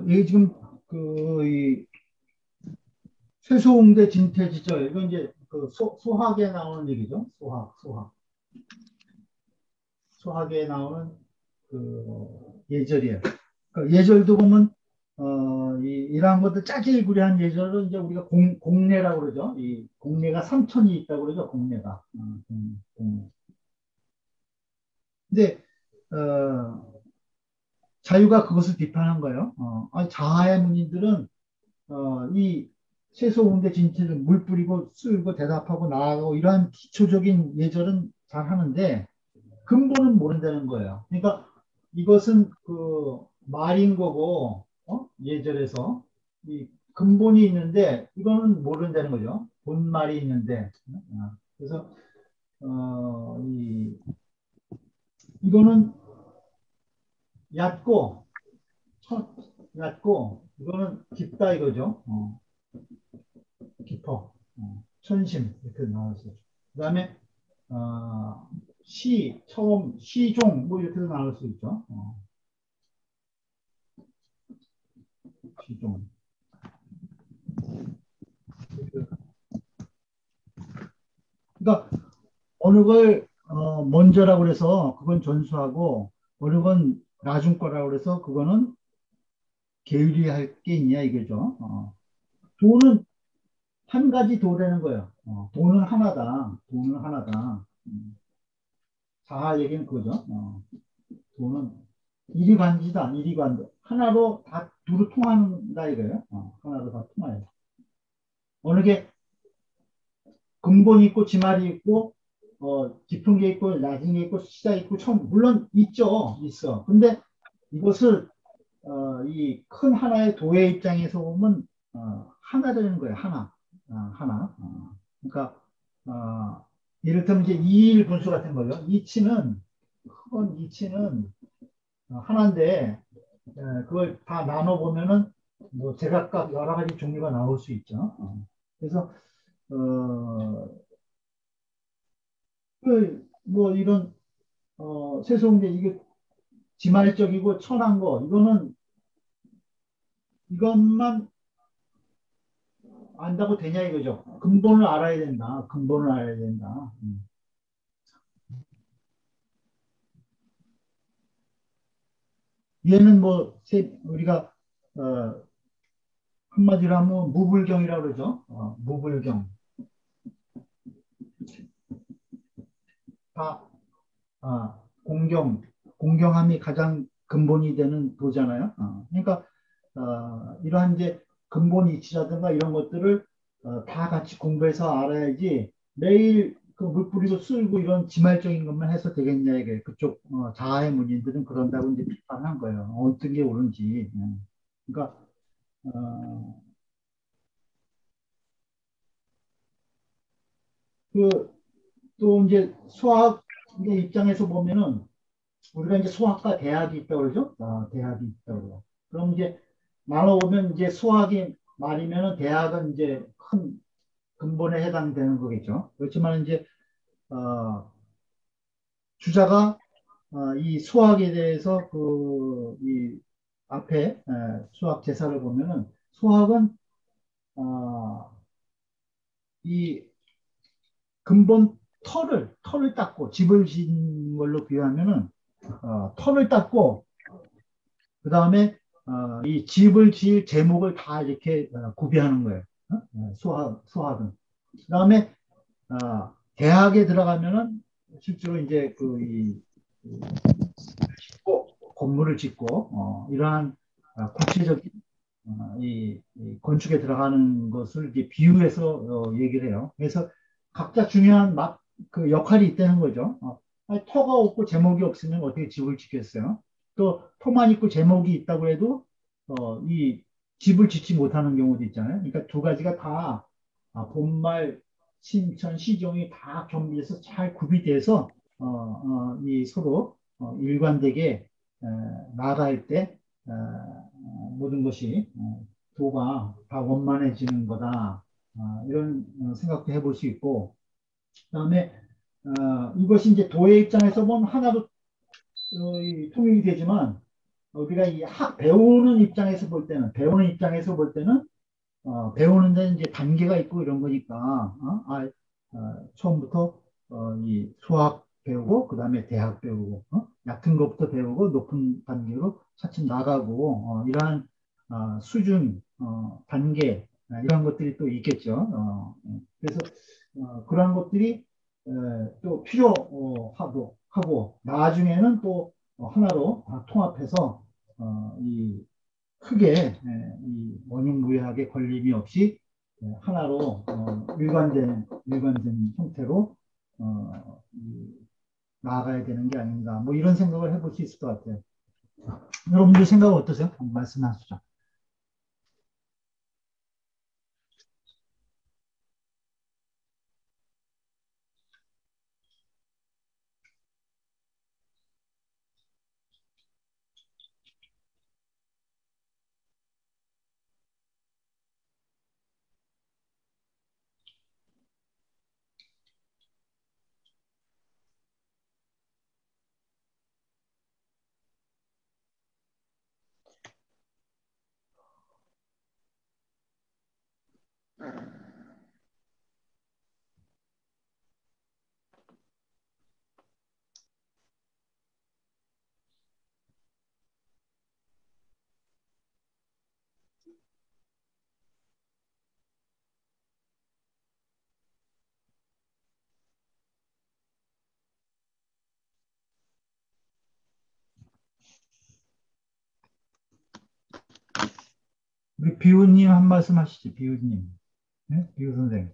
이게 지금 이 쇠소홍대 진퇴지절 이건 이제 그 소학에 나오는 얘기죠. 소학에 나오는 그 예절이에요. 그 예절도 보면 이러한 것들 짜질구리한 예절은 이제 우리가 공례라고 그러죠. 이 공례가 3천이 있다고 그러죠. 공례가. 공례. 근데 자유가 그것을 비판한 거예요. 자하의 문인들은 이 세소음대 진체를 물 뿌리고 쓸고 대답하고 나아가고 이러한 기초적인 예절은 잘 하는데 근본은 모른다는 거예요. 그러니까 이것은 그 말인 거고 예절에서 이 근본이 있는데 이거는 모른다는 거죠. 본말이 있는데 그래서 이거는 얕고 얕고 이거는 깊다 이거죠. 깊어. 천심 이렇게 나왔어요. 그다음에 처음 시종 뭐 이렇게도 나올 수 있죠. 시종. 그러니까 어느 걸 먼저라고 그래서 그건 전수하고 어느 건 나중 거라고 그래서 그거는 게으리할 게 있냐 이거죠. 도는 한 가지 도라는 거예요. 도는 하나다. 도는 하나다. 자아 얘기는 그거죠. 도는 이리관지다. 이리관도 하나로 다 두루 통한다 이거예요. 하나로 다 통해요. 어느 게 근본이 있고 지말이 있고 깊은 게 있고 낮은 게 있고 시작이 있고 처음 물론 있죠. 있어. 근데 이것을 이 큰 하나의 도의 입장에서 보면 하나라는 거예요. 하나. 하나. 그러니까 이를테면 이제 2일 분수 같은 거죠. 이치는 큰 이치는 하나인데 그걸 다 나눠 보면은 뭐 제각각 여러 가지 종류가 나올 수 있죠. 그래서 뭐 이런 세속인데 이게 지말적이고 천한 거 이거는 이것만 안다고 되냐 이거죠. 근본을 알아야 된다. 근본을 알아야 된다. 얘는 뭐 우리가 한마디로 하면 무불경이라고 그러죠. 무불경. 다 공경함이 가장 근본이 되는 도잖아요. 그러니까 이러한 이제 근본 이치라든가 이런 것들을 다 같이 공부해서 알아야지 매일 그 물 뿌리고 쓸고 이런 지말적인 것만 해서 되겠냐 이게 그쪽 자아의 문인들은 그런다고 이제 비판한 거예요. 어떤 게 옳은지. 그러니까 그 또 이제 수학의 입장에서 보면은 우리가 이제 수학과 대학이 있다고 그러죠? 대학이 있다고 그래요. 그럼 이제 나눠보면 이제 수학이 말이면은 대학은 이제 큰 근본에 해당되는 거겠죠. 그렇지만 이제 주자가 이 수학에 대해서 이 앞에 수학 제사를 보면은 수학은 이 근본 털을 닦고 집을 지은 걸로 비유하면은 털을 닦고 그 다음에 이 집을 지을 제목을 다 이렇게 구비하는 거예요. 수학은. 그 다음에 대학에 들어가면은 실제로 이제 건물을 짓고 이러한 구체적인 이 건축에 들어가는 것을 이제 비유해서 얘기를 해요. 그래서 각자 중요한 그 역할이 있다는 거죠. 아니, 터가 없고 제목이 없으면 어떻게 집을 짓겠어요? 또 터만 있고 제목이 있다고 해도 이 집을 짓지 못하는 경우도 있잖아요. 그러니까 두 가지가 다 본말, 신천, 시종이 다 겸비해서 잘 구비돼서 이 서로 일관되게 나아갈 때 모든 것이 도가 다 원만해지는 거다. 이런 생각도 해볼 수 있고, 그다음에 이것이 이제 도의 입장에서 보면 하나로 통일이 되지만 우리가 이 배우는 입장에서 볼 때는 배우는 데는 이제 단계가 있고 이런 거니까 처음부터 이 수학 배우고 그다음에 대학 배우고 얕은 것부터 배우고 높은 단계로 차츰 나가고 이러한 수준 단계 이런 것들이 또 있겠죠. 그래서 그러한 것들이 또 필요하고 나중에는 또 하나로 다 통합해서 이 크게 이 원흉무효하게 걸림이 없이 하나로 일관된 형태로 나아가야 되는 게 아닌가 뭐 이런 생각을 해볼 수 있을 것 같아요. 여러분들 생각은 어떠세요? 한번 말씀하시죠. 우리 비우님 한 말씀 하시죠. 비우님. 네? 비우 선생님.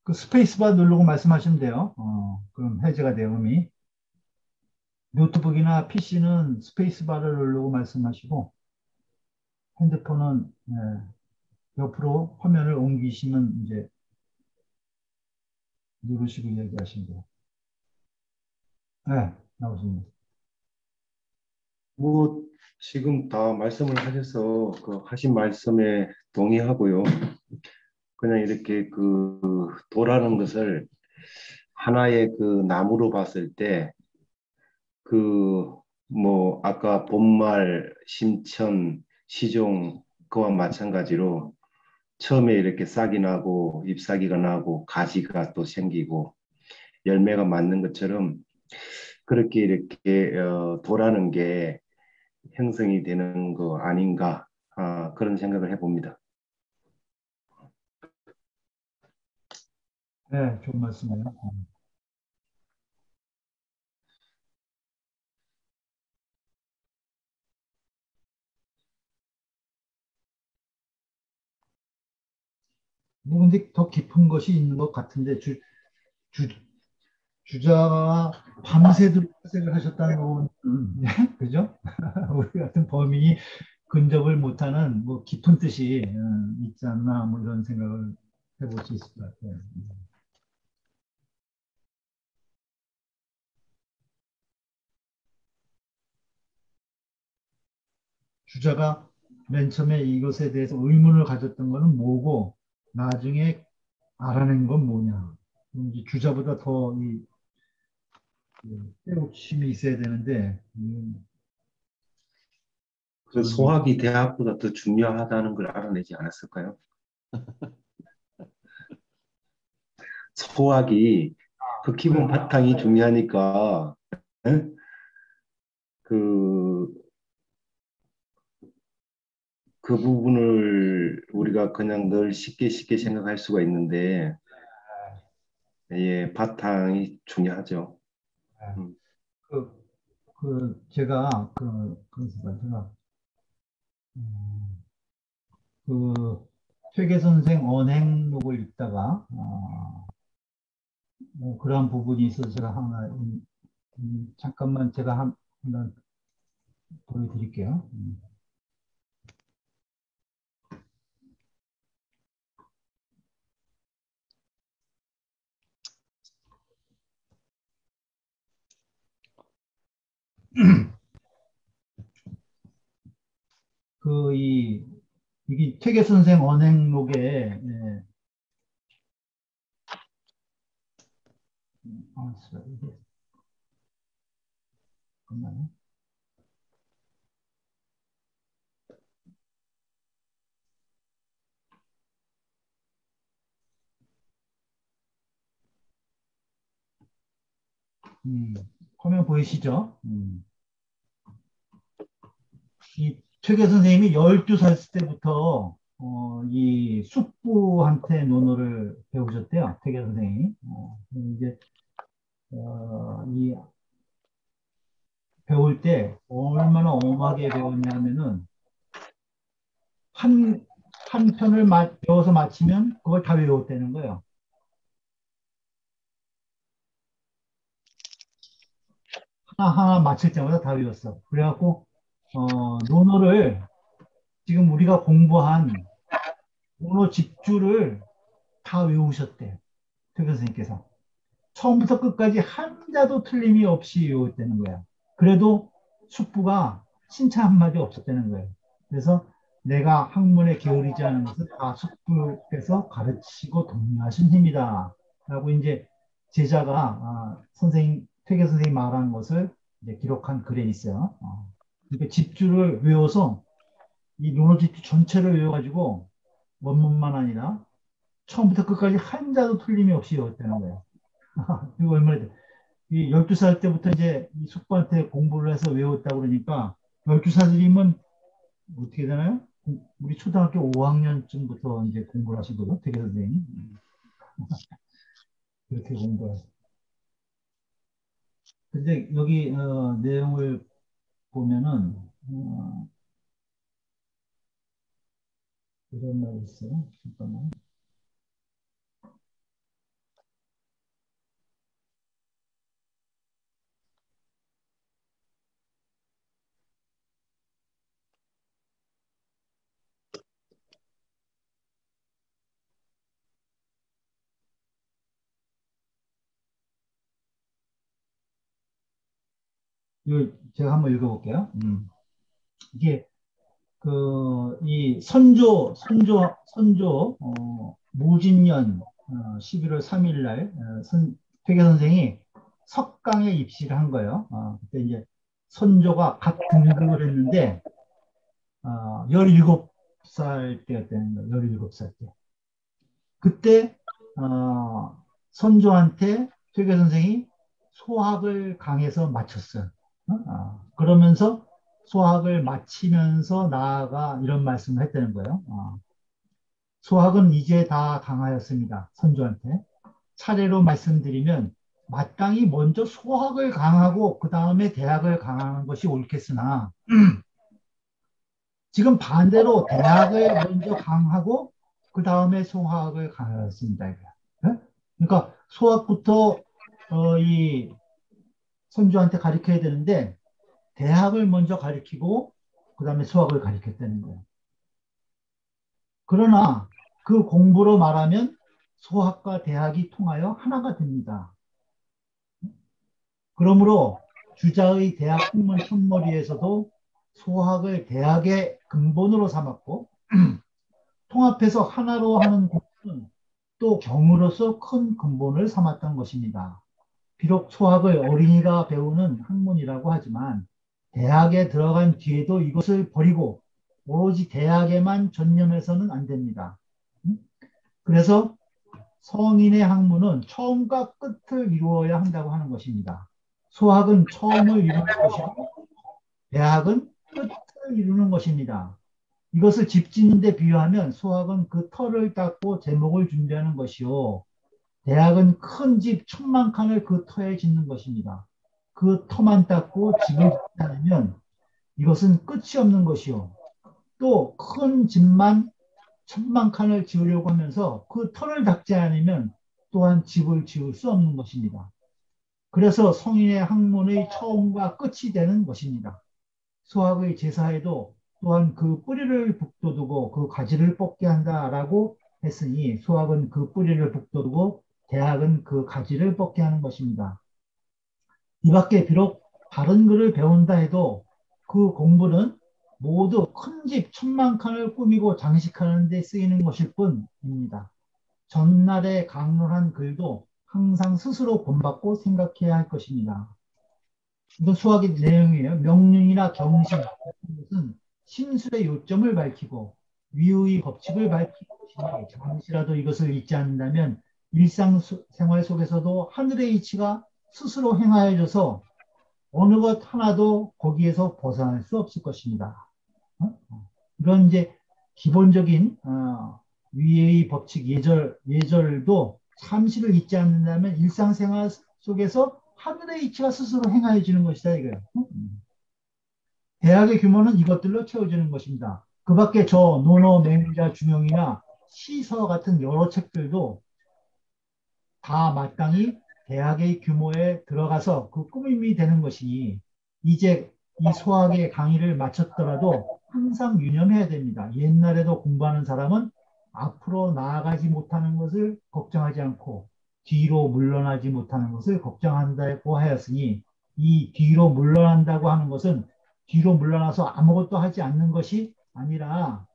그 스페이스바 누르고 말씀하시면 돼요. 그럼 해제가 돼요, 음이. 노트북이나 PC는 스페이스바를 누르고 말씀하시고, 핸드폰은 옆으로 화면을 옮기시면 이제 누르시고 얘기하시면 돼요. 네, 나오십니다. 뭐 지금 다 말씀을 하셔서 그 하신 말씀에 동의하고요. 그냥 이렇게 그 도라는 것을 하나의 그 나무로 봤을 때 그 뭐 아까 본말, 심천, 시종 그와 마찬가지로 처음에 이렇게 싹이 나고 잎사귀가 나고 가지가 또 생기고 열매가 맺는 것처럼 그렇게 이렇게 도라는 게 형성이 되는 거 아닌가 그런 생각을 해봅니다. 네, 좋은 말씀이에요. 뭐 근데 더 깊은 것이 있는 것 같은데 주, 주자가 밤새도록 사색을 하셨다는 건 그죠? 우리 같은 범인이 근접을 못하는 뭐 깊은 뜻이 있지 않나 뭐 이런 생각을 해볼 수 있을 것 같아요. 주자가 맨 처음에 이것에 대해서 의문을 가졌던 것은 뭐고 나중에 알아낸 건 뭐냐. 이제 주자보다 더이 때우침이 있어야 되는데 그 소학이 대학보다 더 중요하다는 걸 알아내지 않았을까요? 소학이 그 기본 바탕이 중요하니까 에? 그, 그 부분을 우리가 그냥 늘 쉽게 생각할 수가 있는데 예, 바탕이 중요하죠. 음. 제가 그래서 제가 음, 그 퇴계 선생 언행록을 읽다가 뭐 그러한 부분이 있어서 제가 하나 잠깐만 제가 한번 보여드릴게요. 이게 퇴계 선생 언행록에 이게 잠깐만요. 화면 보이시죠? 이 퇴계 선생님이 12살 때부터 이 숙부한테 논어를 배우셨대요. 태계 선생이. 이제, 이 배울 때 얼마나 엄하게 배웠냐면은 한 편을 배워서 마치면 그걸 다 외웠다는 거예요. 하나하나 맞힐 때마다 다 외웠어. 그래갖고, 논어를 지금 우리가 공부한 논어 집주를 다 외우셨대. 태교 선생님께서. 처음부터 끝까지 한자도 틀림이 없이 외웠다는 거야. 그래도 숙부가 칭찬 한마디 없었다는 거예요. 그래서 내가 학문에 게으르지 않은 것은 다 숙부께서 가르치고 독려하신 힘이다. 라고 이제 제자가 태계 선생님 말한 것을 이제 기록한 글에 있어요. 그러니까 집주를 외워서 이 논어 집주 전체를 외워가지고 원문만 아니라 처음부터 끝까지 한자도 틀림이 없이 외웠다는 거예요. 이거 얼마나 돼? 이 12살 때부터 이제 이 숙부한테 공부를 해서 외웠다고 그러니까 12살이면 어떻게 되나요? 우리 초등학교 5학년쯤부터 이제 공부를 하시거든요. 되게 선생님이. 그렇게 공부해서. 근데 여기 내용을 보면은 이런 말이 있어요. 잠깐만. 이거 제가 한번 읽어볼게요. 이게 이 선조 무진년 11월 3일 날 퇴계 선생이 석강에 입시를 한 거예요. 그때 이제 선조가 갓 등극을 했는데 17살 때였다는 거예요. 17살 때. 그때 선조한테 퇴계 선생이 소학을 강해서 마쳤어요. 그러면서 소학을 마치면서 나아가 이런 말씀을 했다는 거예요. 소학은 이제 다 강하였습니다. 선조한테. 차례로 말씀드리면 마땅히 먼저 소학을 강하고 그 다음에 대학을 강하는 것이 옳겠으나 지금 반대로 대학을 먼저 강하고 그 다음에 소학을 강하였습니다. 그러니까 소학부터 이 선조한테 가르쳐야 되는데 대학을 먼저 가르치고 그 다음에 수학을 가르쳤다는 거예요. 그러나 그 공부로 말하면 수학과 대학이 통하여 하나가 됩니다. 그러므로 주자의 대학 학문 첫머리에서도 수학을 대학의 근본으로 삼았고 통합해서 하나로 하는 공부는 또 경으로서 큰 근본을 삼았던 것입니다. 비록 수학을 어린이가 배우는 학문이라고 하지만 대학에 들어간 뒤에도 이것을 버리고 오로지 대학에만 전념해서는 안 됩니다. 그래서 성인의 학문은 처음과 끝을 이루어야 한다고 하는 것입니다. 수학은 처음을 이루는 것이고 대학은 끝을 이루는 것입니다. 이것을 집 짓는 데 비유하면 수학은 그 터를 닦고 제목을 준비하는 것이요. 대학은 큰 집 1000만 칸을 그 터에 짓는 것입니다. 그 터만 닦고 집을 짓지 않으면 이것은 끝이 없는 것이요. 또 큰 집만 1000만 칸을 지으려고 하면서 그 터를 닦지 않으면 또한 집을 지을 수 없는 것입니다. 그래서 성인의 학문의 처음과 끝이 되는 것입니다. 수학의 제사에도 또한 그 뿌리를 북돋우고 그 가지를 뽑게 한다라고 했으니 수학은 그 뿌리를 북돋우고 대학은 그 가지를 뽑게 하는 것입니다. 이 밖에 비록 다른 글을 배운다 해도 그 공부는 모두 큰 집 1000만 칸을 꾸미고 장식하는 데 쓰이는 것일 뿐입니다. 전날에 강론한 글도 항상 스스로 본받고 생각해야 할 것입니다. 이건 수학의 내용이에요. 명륜이나 경신 같은 것은 심술의 요점을 밝히고 위의 법칙을 밝히는 것이니 잠시라도 이것을 잊지 않는다면 일상생활 속에서도 하늘의 이치가 스스로 행하여져서 어느 것 하나도 거기에서 벗어날 수 없을 것입니다. 이런 이제 기본적인 위의 법칙 예절도 참시를 잊지 않는다면 일상생활 속에서 하늘의 이치가 스스로 행하여지는 것이다 이거예요. 대학의 규모는 이것들로 채워지는 것입니다. 그 밖에 저 논어, 맹자, 중용이나 시서 같은 여러 책들도 다 마땅히 대학의 규모에 들어가서 그 꾸밈이 되는 것이니 이제 이 소학의 강의를 마쳤더라도 항상 유념해야 됩니다. 옛날에도 공부하는 사람은 앞으로 나아가지 못하는 것을 걱정하지 않고 뒤로 물러나지 못하는 것을 걱정한다고 하였으니 이 뒤로 물러난다고 하는 것은 뒤로 물러나서 아무것도 하지 않는 것이 아니라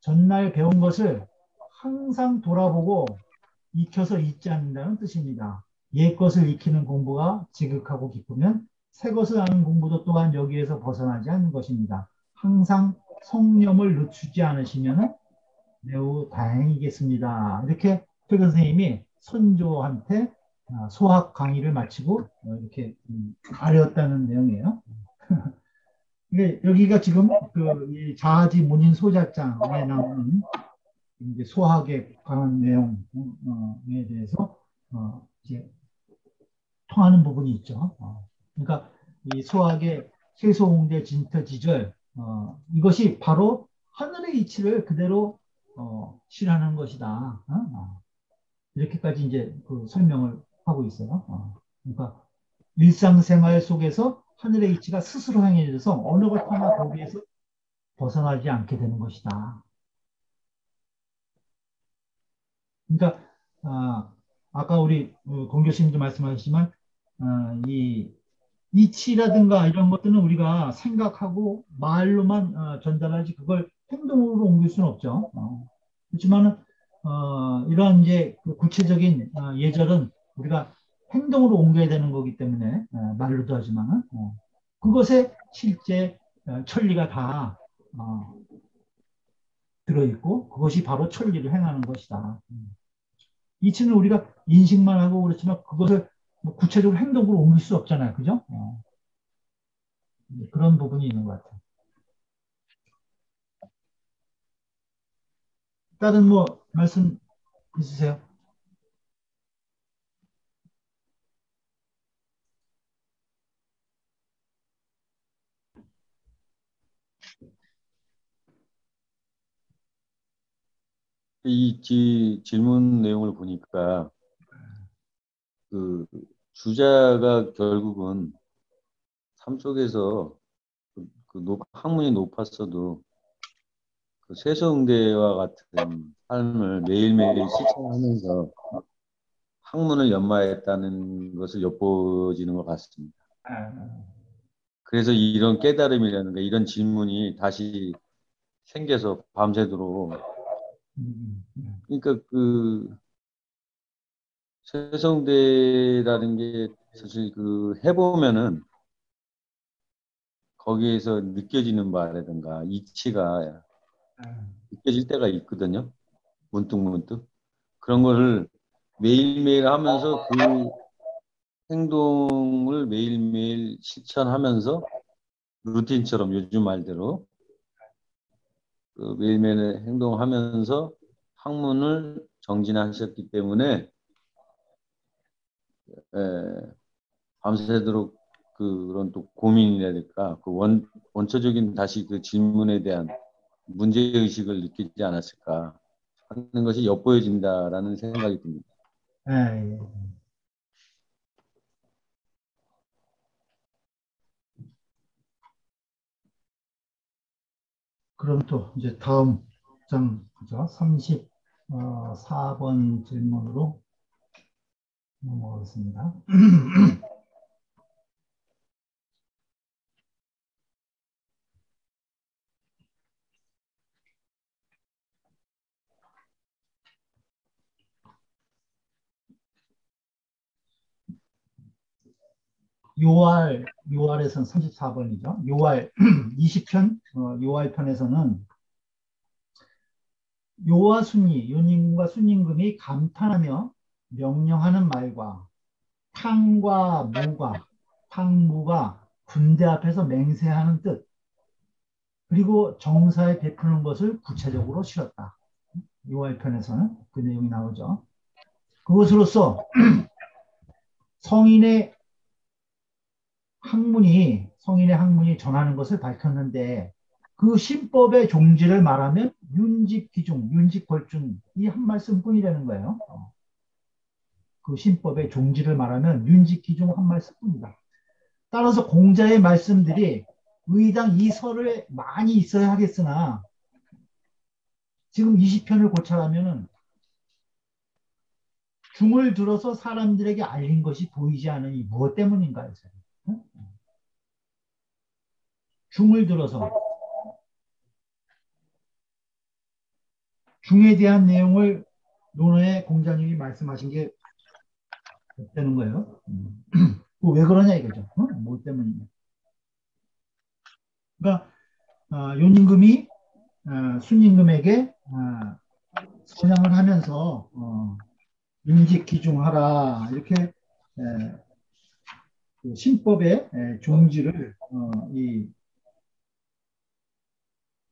전날 배운 것을 항상 돌아보고 익혀서 잊지 않는다는 뜻입니다. 옛 것을 익히는 공부가 지극하고 기쁘면 새 것을 아는 공부도 또한 여기에서 벗어나지 않는 것입니다. 항상 성념을 늦추지 않으시면 매우 다행이겠습니다. 이렇게 퇴근 선생님이 선조한테 소학 강의를 마치고 이렇게 아뢰었다는 내용이에요. 여기가 지금 이 자아지 문인 소자장에 나오는 이제 소학에 관한 내용에 대해서 이제 통하는 부분이 있죠. 그러니까 이 소학의 세소홍대 진터지절 이것이 바로 하늘의 이치를 그대로 실현하는 것이다. 이렇게까지 이제 그 설명을 하고 있어요. 그러니까 일상생활 속에서 하늘의 이치가 스스로 행해져서 어느 것 하나 거기에서 벗어나지 않게 되는 것이다. 그러니까 아까 우리 공 교수님도 말씀하셨지만 이 이치라든가 이런 것들은 우리가 생각하고 말로만 전달하지 그걸 행동으로 옮길 수는 없죠. 그렇지만은 이러한 이제 그 구체적인 예절은 우리가 행동으로 옮겨야 되는 거기 때문에 말로도 하지만은 그것에 실제 천리가 다 들어있고 그것이 바로 천리를 행하는 것이다. 이치는 우리가 인식만 하고 그렇지만 그것을 뭐 구체적으로 행동으로 옮길 수 없잖아요. 그죠? 그런 부분이 있는 것 같아요. 다른 뭐 말씀 있으세요? 이 질문 내용을 보니까 그 주자가 결국은 삶 속에서 학문이 높았어도 그 세소응대와 같은 삶을 매일매일 실천하면서 학문을 연마했다는 것을 엿보지는 것 같습니다. 그래서 이런 깨달음이라든가 이런 질문이 다시 생겨서 밤새도록 그러니까 그 세종대라는 게 사실 그 해보면은 거기에서 느껴지는 바라든가 이치가 느껴질 때가 있거든요. 문득문득 그런 거를 매일매일 하면서 그 행동을 매일매일 실천하면서 루틴처럼 요즘 말대로 그 매일매일 행동하면서 학문을 정진하셨기 때문에 밤새도록 그런 또 고민이랄까 그 원초적인 다시 그 질문에 대한 문제의식을 느끼지 않았을까 하는 것이 엿보여진다라는 생각이 듭니다. 예. 그럼 또 이제 다음 장 그죠? 34번 질문으로 넘어가겠습니다. 요알에서는 34번이죠. 요알 20편 요알 편에서는 요와 순이 요님과 순임금이 감탄하며 명령하는 말과 탕과 무가 군대 앞에서 맹세하는 뜻 그리고 정사에 베푸는 것을 구체적으로 실었다. 6월 편에서는 그 내용이 나오죠. 그것으로서 성인의 성인의 학문이 전하는 것을 밝혔는데 그 신법의 종지를 말하면 윤직기중, 윤직벌중 이 한 말씀뿐이라는 거예요. 그 신법의 종지를 말하면 윤직기중 한 말씀뿐이다. 따라서 공자의 말씀들이 의당 이 설에 많이 있어야 하겠으나 지금 20편을 고찰하면은 중을 들어서 사람들에게 알린 것이 보이지 않으니 무엇 때문인가요? 중을 들어서 중에 대한 내용을 논어에 공자님이 말씀하신 게 없다는 거예요. 왜 그러냐 이거죠. 뭐 때문이냐. 그러니까 요임금이 순임금에게 선양을 하면서 인직기중하라 이렇게 그 신법의 종지를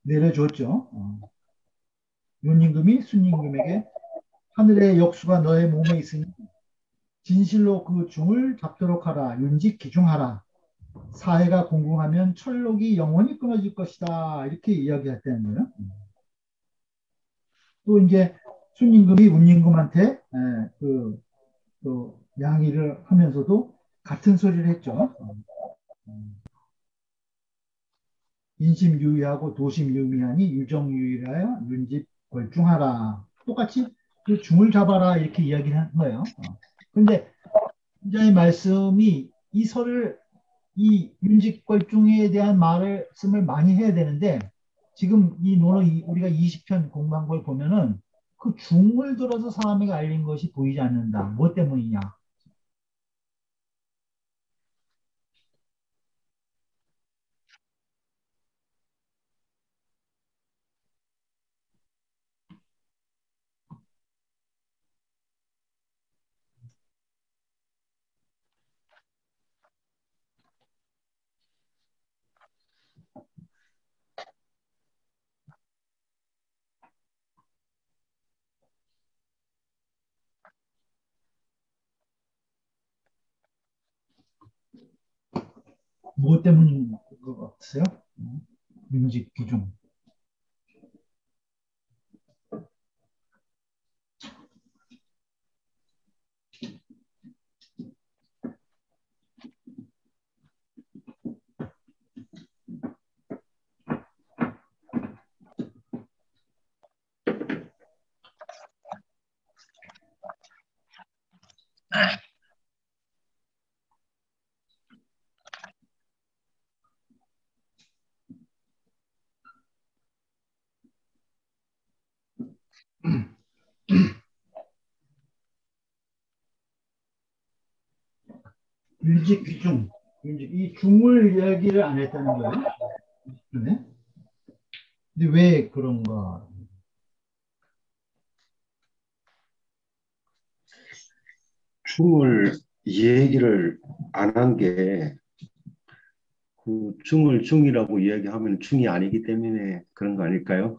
내려줬죠. 요임금이 순임금에게 하늘의 역수가 너의 몸에 있으니 진실로 그 중을 잡도록 하라. 윤직기중하라. 사해가 공공하면 철록이 영원히 끊어질 것이다. 이렇게 이야기했다는 거예요. 또 이제 순임금이 운임금한테 또 양의를 하면서도 같은 소리를 했죠. 인심유의하고 도심유의하니 유정유의하여 윤직걸중하라. 똑같이 그 중을 잡아라 이렇게 이야기를 한 거예요. 그런데 공자의 말씀이 이 윤직걸중에 대한 말씀을 많이 해야 되는데 지금 이 논어 우리가 20편 공부한 걸 보면은 그 중을 들어서 사람에게 알린 것이 보이지 않는다. 뭐 때문이냐? 뭐 때문인 것 같으세요? 윤직기중. 윤직기중. 이 중을 이야기를 안 했다는 거예요. 네? 근데 왜 그런가? 춤을 얘기를 안 한 게 그 춤을 춤이라고 이야기하면 춤이 아니기 때문에 그런 거 아닐까요?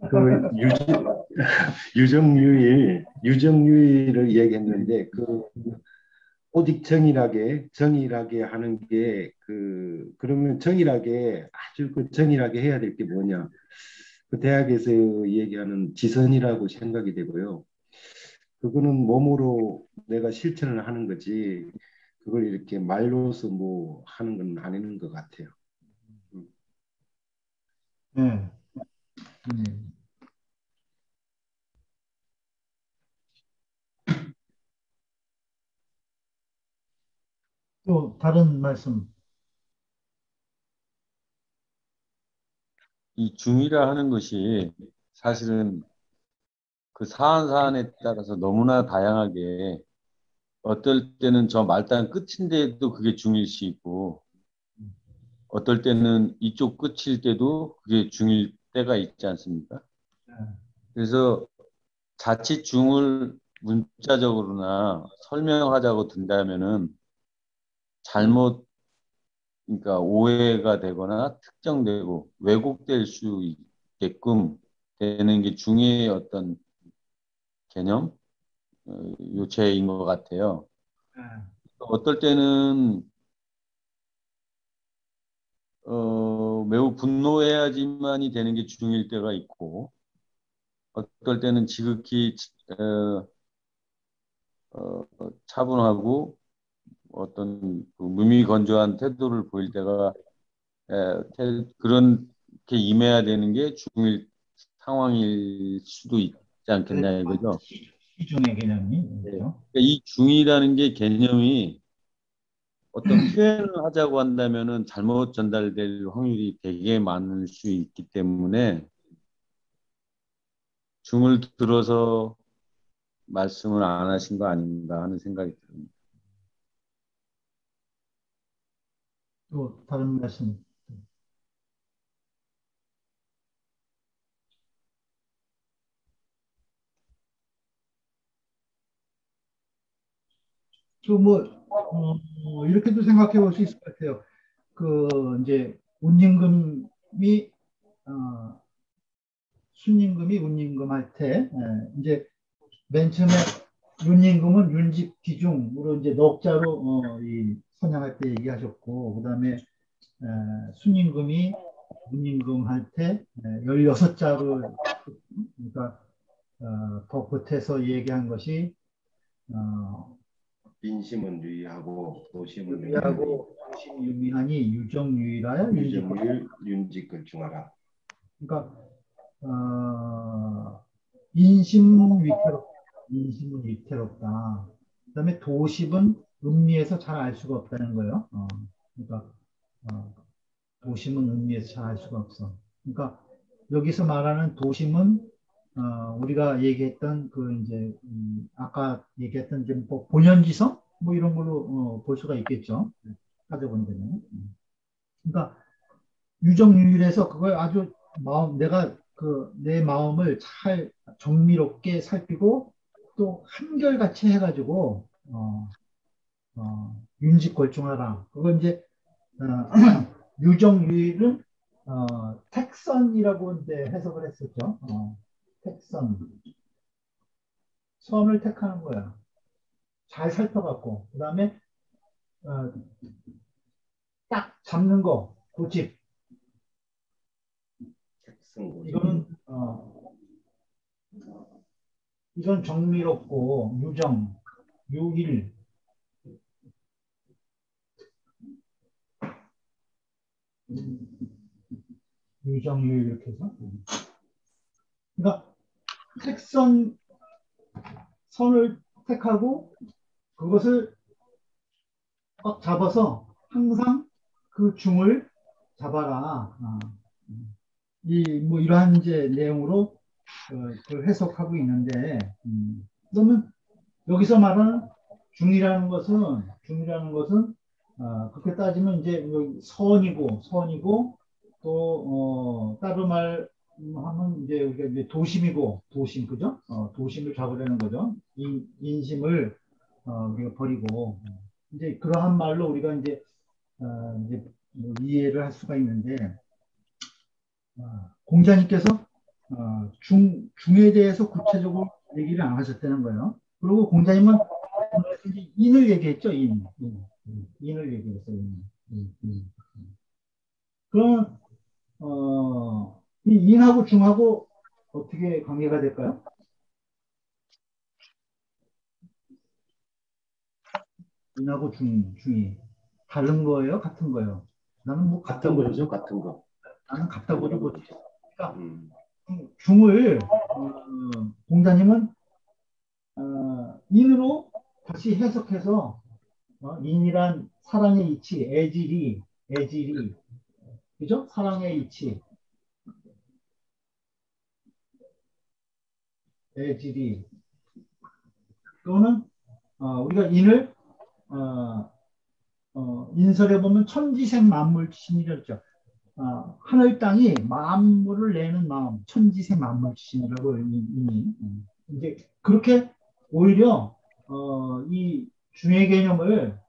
그 유정유의를 이야기했는데 그 오직 정일하게 하는 게 그러면 정일하게 아주 그 정일하게 해야 될 게 뭐냐? 그 대학에서 얘기하는 지선이라고 생각이 되고요. 그거는 몸으로 내가 실천을 하는 거지. 그걸 이렇게 말로서 뭐 하는 건 아닌 것 같아요. 네. 또 다른 말씀. 이 중이라 하는 것이 사실은 그 사안사안에 따라서 너무나 다양하게 어떨 때는 저 말단 끝인데도 그게 중일 수 있고 어떨 때는 이쪽 끝일 때도 그게 중일 때가 있지 않습니까? 그래서 자칫 중을 문자적으로나 설명하자고 든다면은 잘못 그러니까 오해가 되거나 특정되고 왜곡될 수 있게끔 되는 게 중의 어떤 개념, 요체인 것 같아요. 어떨 때는 매우 분노해야지만이 되는 게 중일 때가 있고, 어떨 때는 지극히 차분하고 어떤 그 무미건조한 태도를 보일 때가 그렇게 임해야 되는 게 중일 상황일 수도 있지 않겠냐 이거죠. 시중의 개념이 네. 있죠. 그러니까 이 중이라는 게 개념이 어떤 표현을 하자고 한다면은 잘못 전달될 확률이 되게 많을 수 있기 때문에 중을 들어서 말씀을 안 하신 거 아닌가 하는 생각이 듭니다. 또 다른 말씀. 뭐 이렇게도 생각해 볼 수 있을 것 같아요. 그 이제 운임금이 순임금이 운임금 할 때 이제 맨 처음에 윤임금은 윤직 기중으로 이제 넉자로 선양할 때 얘기하셨고, 그다음에 순임금이 운임금 할 때 16자로, 그러니까 더 보태서 얘기한 것이 민심은 유의하고 도심은 유의하니 유의하고 도심이 유의하니 유정유의라야 유정유일 윤직을 중하라. 그러니까 인심은 위태롭다. 인심은 위태롭다. 그다음에 도심은 음미에서 잘 알 수가 없다는 거예요. 그러니까 도심은 음미에서 잘 알 수가 없어. 그러니까 여기서 말하는 도심은 우리가 얘기했던 그 이제 아까 얘기했던 이제 뭐 본연지성 뭐 이런 걸로 볼 수가 있겠죠. 따져본다면. 그러니까 유정유일해서 그걸 아주 내가 내 마음을 잘 정밀롭게 살피고 또 한결같이 해가지고 윤직걸중하라. 그걸 이제 유정유일은 택선이라고 이제 해석을 했었죠. 택선. 선을 택하는 거야. 잘 살펴갖고 그 다음에 딱 잡는 거 고집. 이거는 이건 정밀없고 유정, 유일. 유정유일 이렇게 해서. 그러니까 선을 택하고 그것을 꽉 잡아서 항상 그 중을 잡아라. 뭐 이러한 이제 내용으로 그 해석하고 있는데, 그러면 여기서 말하는 중이라는 것은 그렇게 따지면 이제 선이고 또 따로 말하면 이제 우리가 이제 도심 그죠? 도심을 잡으려는 거죠. 인심을 우리가 버리고 이제 그러한 말로 우리가 이제 이제 뭐 이해를 할 수가 있는데, 공자님께서 중에 대해서 구체적으로 얘기를 안 하셨다는 거예요. 그리고 공자님은 인을 얘기했죠. 인을 얘기했어요. 그럼 이 인하고 중하고 어떻게 관계가 될까요? 인하고 중이 다른 거예요? 같은 거예요? 나는 뭐 같은 거죠, 같은 거. 나는 같다고도 못해. 그러니까 중을 공자님은 인으로 다시 해석해서 인이란 사랑의 이치, 애질이 그죠? 사랑의 이치, 애질이 또는 우리가 인을 인설에 보면 천지생 만물치신이랬죠. 하늘 땅이 만물을 내는 마음, 천지생 만물치신이라고 이미 이제 그렇게 오히려 이 중의 개념을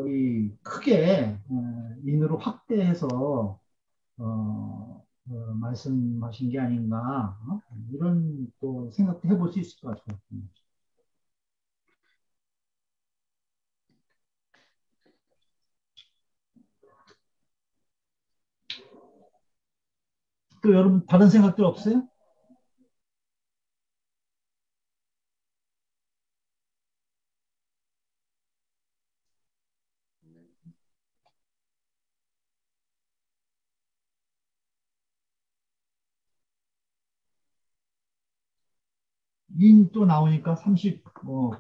이 크게 인으로 확대해서 말씀하신 게 아닌가 이런 또 생각도 해볼 수 있을 것 같아요. 또 여러분 다른 생각들 없어요? 인 또 나오니까 30,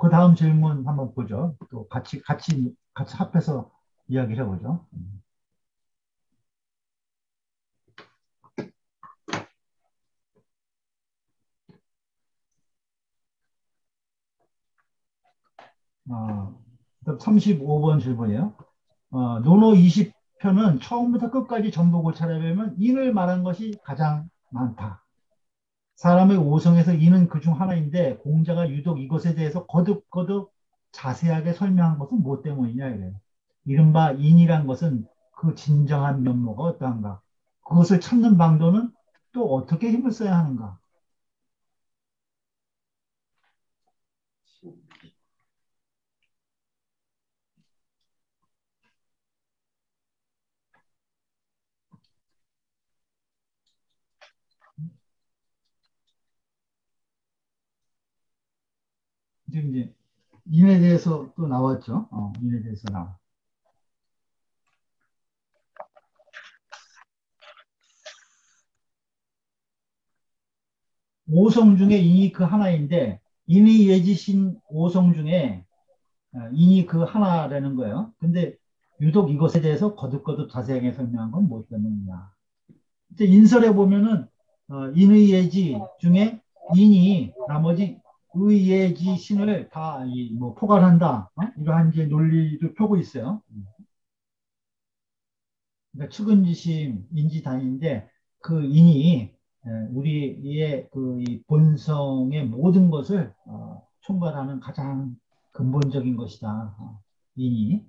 그 다음 질문 한번 보죠. 또 같이 합해서 이야기를 해보죠. 그럼 35번 질문이에요. 논어 20편은 처음부터 끝까지 전부 찾아보면 인을 말한 것이 가장 많다. 사람의 오성에서 인은 그중 하나인데 공자가 유독 이것에 대해서 거듭거듭 자세하게 설명한 것은 무엇 때문이냐 이래요. 이른바 인이란 것은 그 진정한 면모가 어떠한가? 그것을 찾는 방도는 또 어떻게 힘을 써야 하는가? 지금 이제 인에 대해서 또 나왔죠. 인에 대해서 나왔. 오성 중에 인이 그 하나인데 인이 예지신 오성 중에 인이 그 하나라는 거예요. 근데 유독 이것에 대해서 거듭거듭 자세하게 설명한 건 무엇 때문이냐. 이제 인설에 보면은 인의 예지 중에 인이 나머지 의예지 신을 다 뭐 포괄한다. 이러한 이제 논리를 펴고 있어요. 그러니까 측은지심, 인지단인데 그 인이 우리의 그이 본성의 모든 것을 총괄하는 가장 근본적인 것이다. 인이.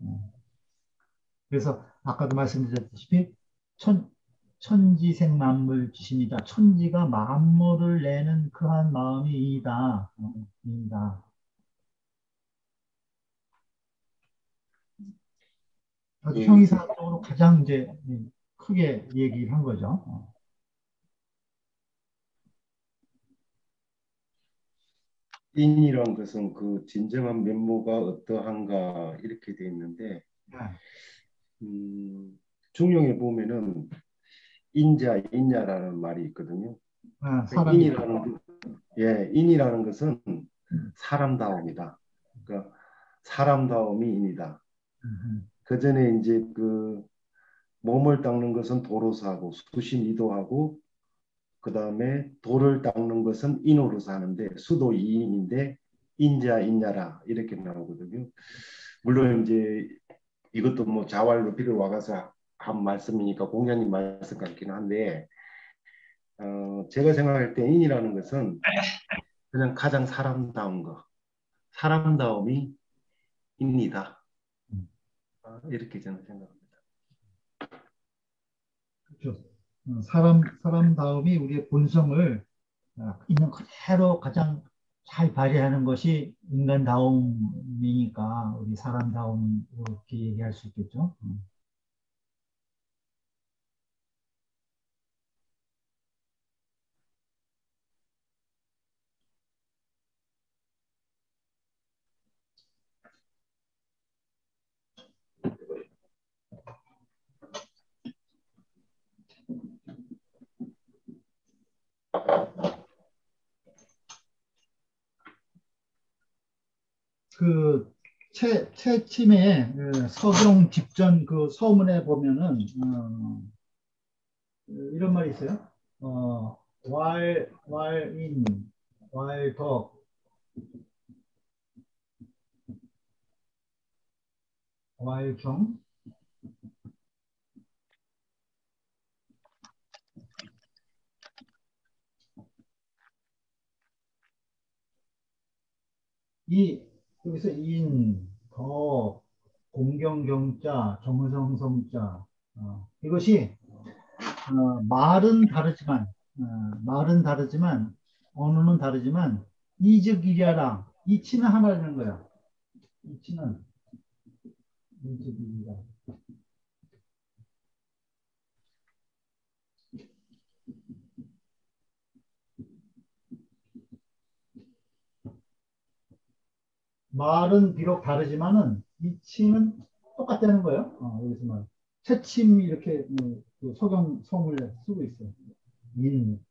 그래서 아까도 말씀드렸다시피 천지생 만물지심이다. 천지가 만물을 내는 그한 마음이 인이다. 인이다. 아주 예, 형이상학적으로 가장 이제 크게 얘기를 한 거죠. 인이란 것은 그 진정한 면모가 어떠한가 이렇게 돼 있는데 네. 중용에 보면은 인자, 인야라는 말이 있거든요. 사람이 인이라는 것은 사람다움이다. 그러니까 사람다움이 인이다. 그 전에 이제 그 몸을 닦는 것은 도로서 하고 수신 이도하고 그 다음에 도를 닦는 것은 인으로서 하는데 수도 이인인데 인자 인야라 이렇게 나오거든요. 물론 이제 이것도 뭐 자활로 비를 와가서 한 말씀이니까 공자님 말씀 같긴 한데 제가 생각할 때 인이라는 것은 그냥 가장 사람다운 거, 사람다움이 인이다. 이렇게 저는 생각합니다. 그렇죠. 사람다움이 우리의 본성을 있는 그대로 가장 잘 발휘하는 것이 인간다움이니까 우리 사람다움 이렇게 얘기할 수 있겠죠. 그 채침의 서경 직전 그 서문에 보면은 이런 말이 있어요. 왈인, 왈덕, 왈경, 이 여기서 인, 덕, 공경경자, 정성성자. 이것이 말은 다르지만 언어는 다르지만 이적이랴라. 이치는 하나라는 거야. 이치는 이적이랴. 말은 비록 다르지만은 이치는 똑같다는 거예요. 여기서 말. 채침 이렇게 그 소경성을 쓰고 있어요. 인,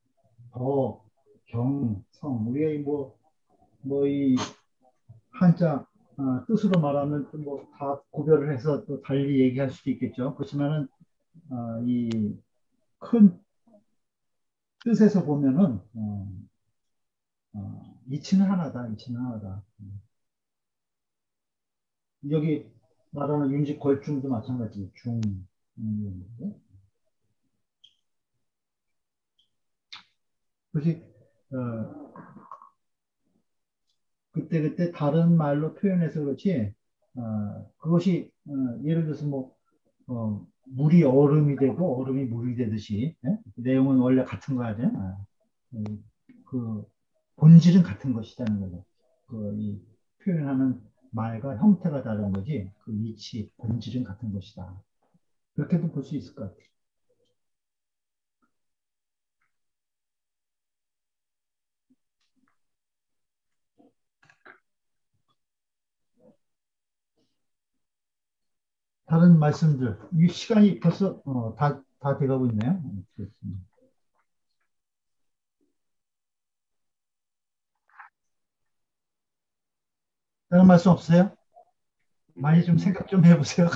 더, 경, 성. 우리가 이 한자 뜻으로 말하면 뭐 다 구별을 해서 또 달리 얘기할 수도 있겠죠. 그렇지만은 이 큰 뜻에서 보면은 이치는 하나다. 이치는 하나다. 여기 말하는 윤직 걸중도 마찬가지. 중. 그것이 그때 다른 말로 표현해서 그렇지. 그것이 예를 들어서 물이 얼음이 되고 얼음이 물이 되듯이 내용은 원래 같은 거 아니야? 그 본질은 같은 것이라는 거죠. 이 표현하는 말과 형태가 다른 거지. 그 이치, 본질은 같은 것이다. 그렇게도 볼 수 있을 것 같아요. 다른 말씀들. 이 시간이 벌써 다 돼가고 있네요. 그렇습니다. 다른 말씀 없어요? 많이 좀 생각 좀 해보세요.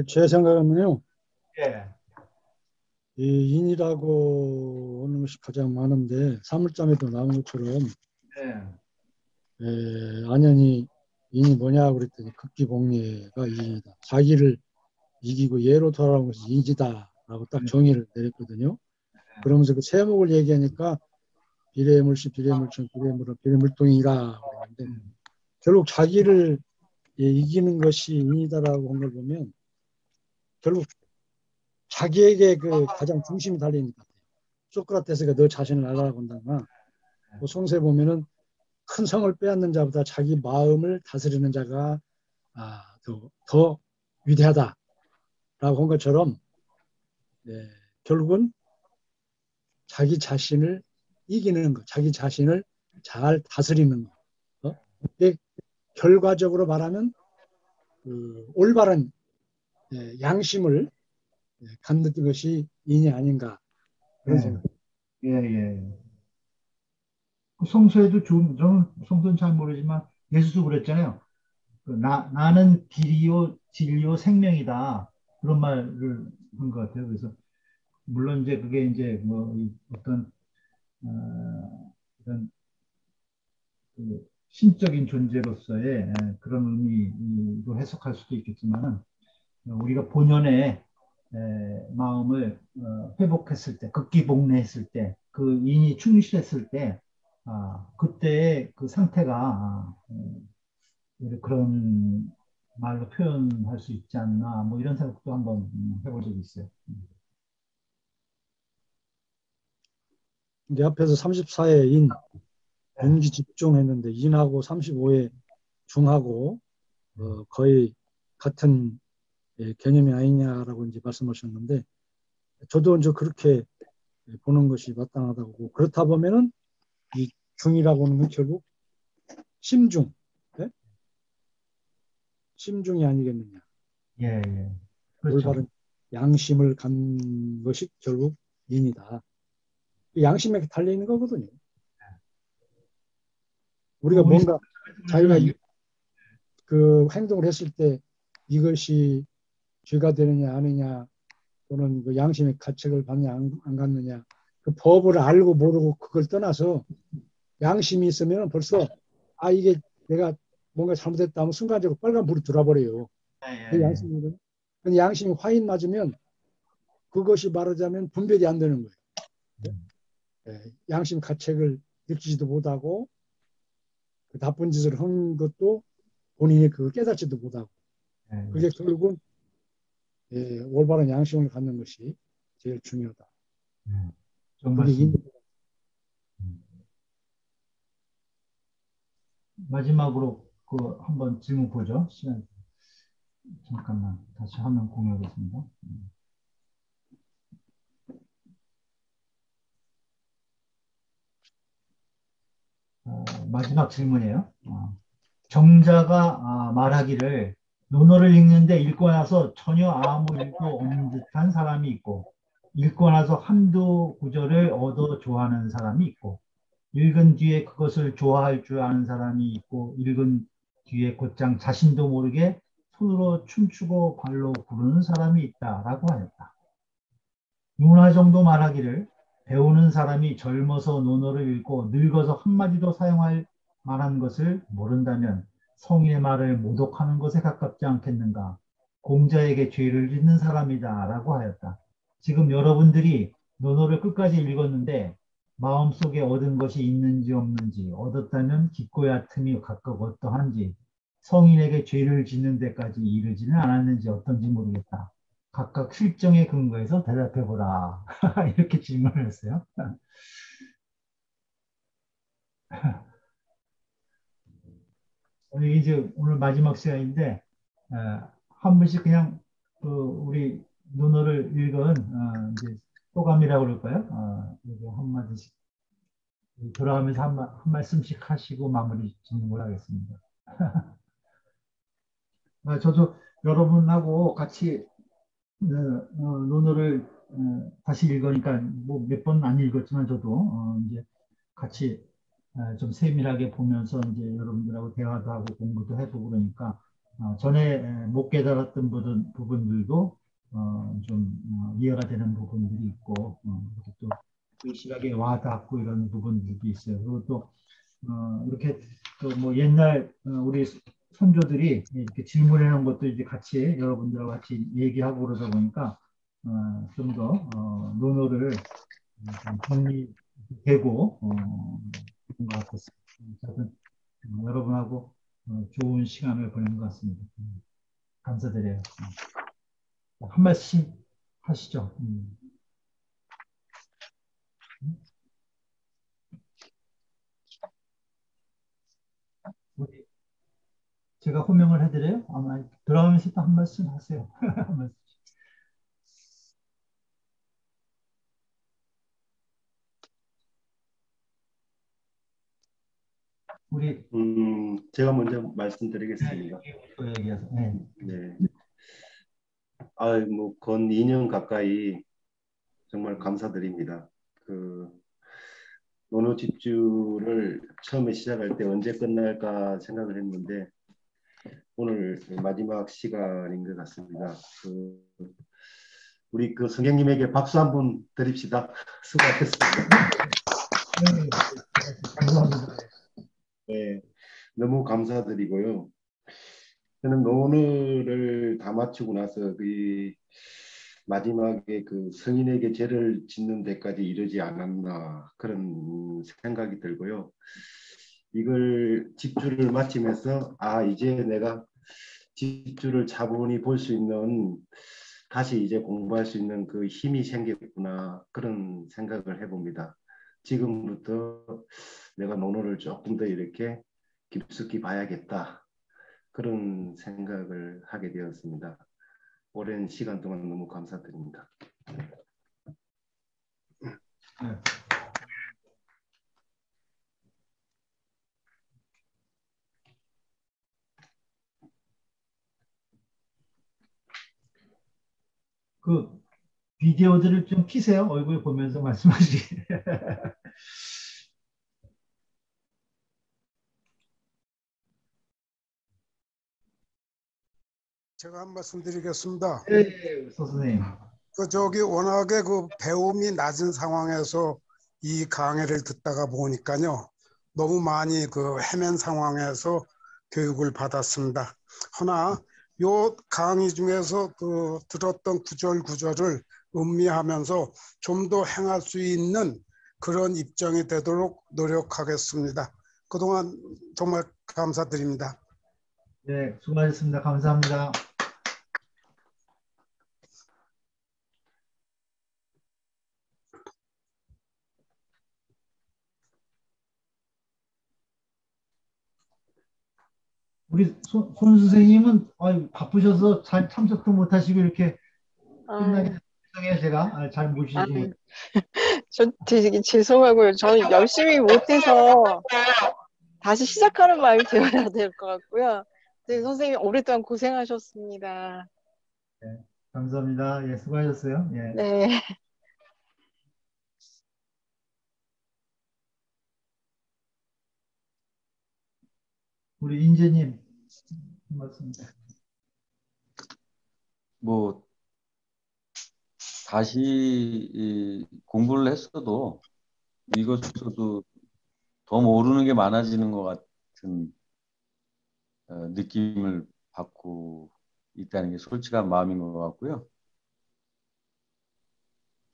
제 생각은요, 예. 이 인이라고 하는 것이 가장 많은데 사물잠에도 나온 것처럼 안연히 인이 뭐냐 그랬더니 극기복례가 인이다. 자기를 이기고 예로 돌아온 것이 인이다라고 딱 정의를 내렸거든요. 그러면서 그 세목을 얘기하니까 비례물시, 비례물청, 비례물은 비례물동이라 그랬는데 결국 자기를 이기는 것이 인이다라고 한 걸 보면 결국 자기에게 그 가장 중심이 달린 것 같아요. 소크라테스가 너 자신을 알아라 본다나 뭐 송세 보면은 큰 성을 빼앗는 자보다 자기 마음을 다스리는 자가 더 위대하다라고 한 것처럼 결국은 자기 자신을 이기는 것, 자기 자신을 잘 다스리는 것. 결과적으로 말하면 올바른 양심을 갖는 것이 인이 아닌가 그런 생각. 예. 그 성서에도 저는 성서는 잘 모르지만 예수도 그랬잖아요. 나는 길이요 진리요 생명이다. 그런 말을 한 것 같아요. 그래서 물론 이제 그게 이제 어떤 이런 그 신적인 존재로서의 그런 의미로 해석할 수도 있겠지만은 우리가 본연의 마음을 회복했을 때, 극기복례했을 때, 그 인이 충실했을 때, 그때의 그 상태가 그런 말로 표현할 수 있지 않나, 뭐 이런 생각도 한번 해본 적이 있어요. 근데 앞에서 34의 인, 윤기 집중했는데 인하고 35의 중하고 거의 같은 개념이 아니냐라고 이제 말씀하셨는데 저도 이제 그렇게 보는 것이 마땅하다고 보고 그렇다 보면은 이 중이라고 하는 건 결국 심중, 심중이 아니겠느냐. 예. 그렇죠. 올바른 양심을 갖는 것이 결국 인이다. 양심에 달려있는 거거든요. 우리가 뭔가 자기가 그 행동을 했을 때 이것이 죄가 되느냐 아니냐 또는 그 양심의 가책을 받느냐 안 갖느냐 그 법을 알고 모르고 그걸 떠나서 양심이 있으면 벌써 이게 내가 뭔가 잘못했다 하면 순간적으로 빨간불이 들어버려요. 그 양심이 근데 양심이 화인 맞으면 그것이 말하자면 분별이 안 되는 거예요. 양심 가책을 느끼지도 못하고 그 나쁜 짓을 한 것도 본인이 그걸 깨닫지도 못하고 네. 그게 결국은 올바른 양심을 갖는 것이 제일 중요하다. 좋은 그게 말씀. 마지막으로 그 한번 질문 보죠. 시간 잠깐만 다시 화면 공유하겠습니다. 마지막 질문이에요. 정자가 말하기를 논어를 읽는데 읽고 나서 전혀 아무 일도 없는 듯한 사람이 있고 읽고 나서 한두 구절을 얻어 좋아하는 사람이 있고 읽은 뒤에 그것을 좋아할 줄 아는 사람이 있고 읽은 뒤에 곧장 자신도 모르게 손으로 춤추고 발로 구르는 사람이 있다라고 하였다. 문화 정도 말하기를 배우는 사람이 젊어서 논어를 읽고 늙어서 한마디도 사용할 만한 것을 모른다면 성인의 말을 모독하는 것에 가깝지 않겠는가. 공자에게 죄를 짓는 사람이다 라고 하였다. 지금 여러분들이 논어를 끝까지 읽었는데 마음속에 얻은 것이 있는지 없는지, 얻었다면 깊고 얕음이 각각 어떠한지, 성인에게 죄를 짓는 데까지 이르지는 않았는지 어떤지 모르겠다. 각각 실정에 근거해서 대답해보라. 이렇게 질문을 했어요. 이제 오늘 마지막 시간인데 한 분씩 그냥 우리 논어를 읽은 이제 소감이라고 그럴까요? 이제 한마디씩 돌아가면서 한 말씀씩 하시고 마무리 짓는 걸로 하겠습니다. 저도 여러분하고 같이 논어를 다시 읽으니까 뭐 몇 번 안 읽었지만 저도 이제 같이 좀 세밀하게 보면서 이제 여러분들하고 대화도 하고 공부도 해보고 그러니까 전에 못 깨달았던 부분들도 좀 이해가 되는 부분들이 있고 또 의식하게 와닿고 이런 부분들도 있어요. 그리고 또 이렇게 또 뭐 옛날 우리 선조들이 이렇게 질문해 놓은 것도 이제 같이 여러분들하고 같이 얘기하고 그러다 보니까 좀 더 논어를 좀 정리되고 그런 것 같았습니다. 여러분하고 좋은 시간을 보낸 것 같습니다. 감사드려요. 한 말씀 하시죠. 제가 호명을 해드려요? 아마 들어가면서 또 한 말씀 하세요. 한 말씀. 우리 제가 먼저 말씀드리겠습니다. 네. 네. 뭐 건 2년 가까이 정말 감사드립니다. 논어 집주를 처음에 시작할 때 언제 끝날까 생각을 했는데 오늘 마지막 시간인 것 같습니다. 우리 성경님에게 박수 한번 드립시다. 수고하셨습니다. 네, 감사합니다. 네, 너무 감사드리고요. 저는 논어를 다 마치고 나서 마지막에 성인에게 죄를 짓는 데까지 이르지 않았나 그런 생각이 들고요. 이걸 집주를 마치면서 이제 내가 집주를 차분히 볼 수 있는 다시 이제 공부할 수 있는 그 힘이 생겼구나 그런 생각을 해봅니다. 지금부터 내가 논어를 조금 더 이렇게 깊숙이 봐야겠다 그런 생각을 하게 되었습니다. 오랜 시간 동안 너무 감사드립니다. 네. 비디오들을 좀 키세요. 얼굴 보면서 말씀하시기. 제가 한 말씀 드리겠습니다. 네, 선생님. 워낙에 배움이 낮은 상황에서 이 강의를 듣다가 보니까요. 너무 많이 헤맨 상황에서 교육을 받았습니다. 허나 요 강의 중에서 들었던 구절구절을 음미하면서 좀 더 행할 수 있는 그런 입장이 되도록 노력하겠습니다. 그동안 정말 감사드립니다. 네, 수고하셨습니다. 감사합니다. 우리 손 선생님은 바쁘셔서 잘 참석도 못하시고 이렇게 끝나게 아유, 죄송해요 제가 잘 모시지 못. 아유, 저 되게 죄송하고요. 저는 열심히 못해서 다시 시작하는 마음이 되어야 될 것 같고요. 네, 선생님 오랫동안 고생하셨습니다. 네, 감사합니다. 예, 수고하셨어요. 예, 네. 우리 인재님 말씀. 뭐 다시 공부를 했어도 이것도 더 모르는 게 많아지는 것 같은 느낌을 받고 있다는 게 솔직한 마음인 것 같고요.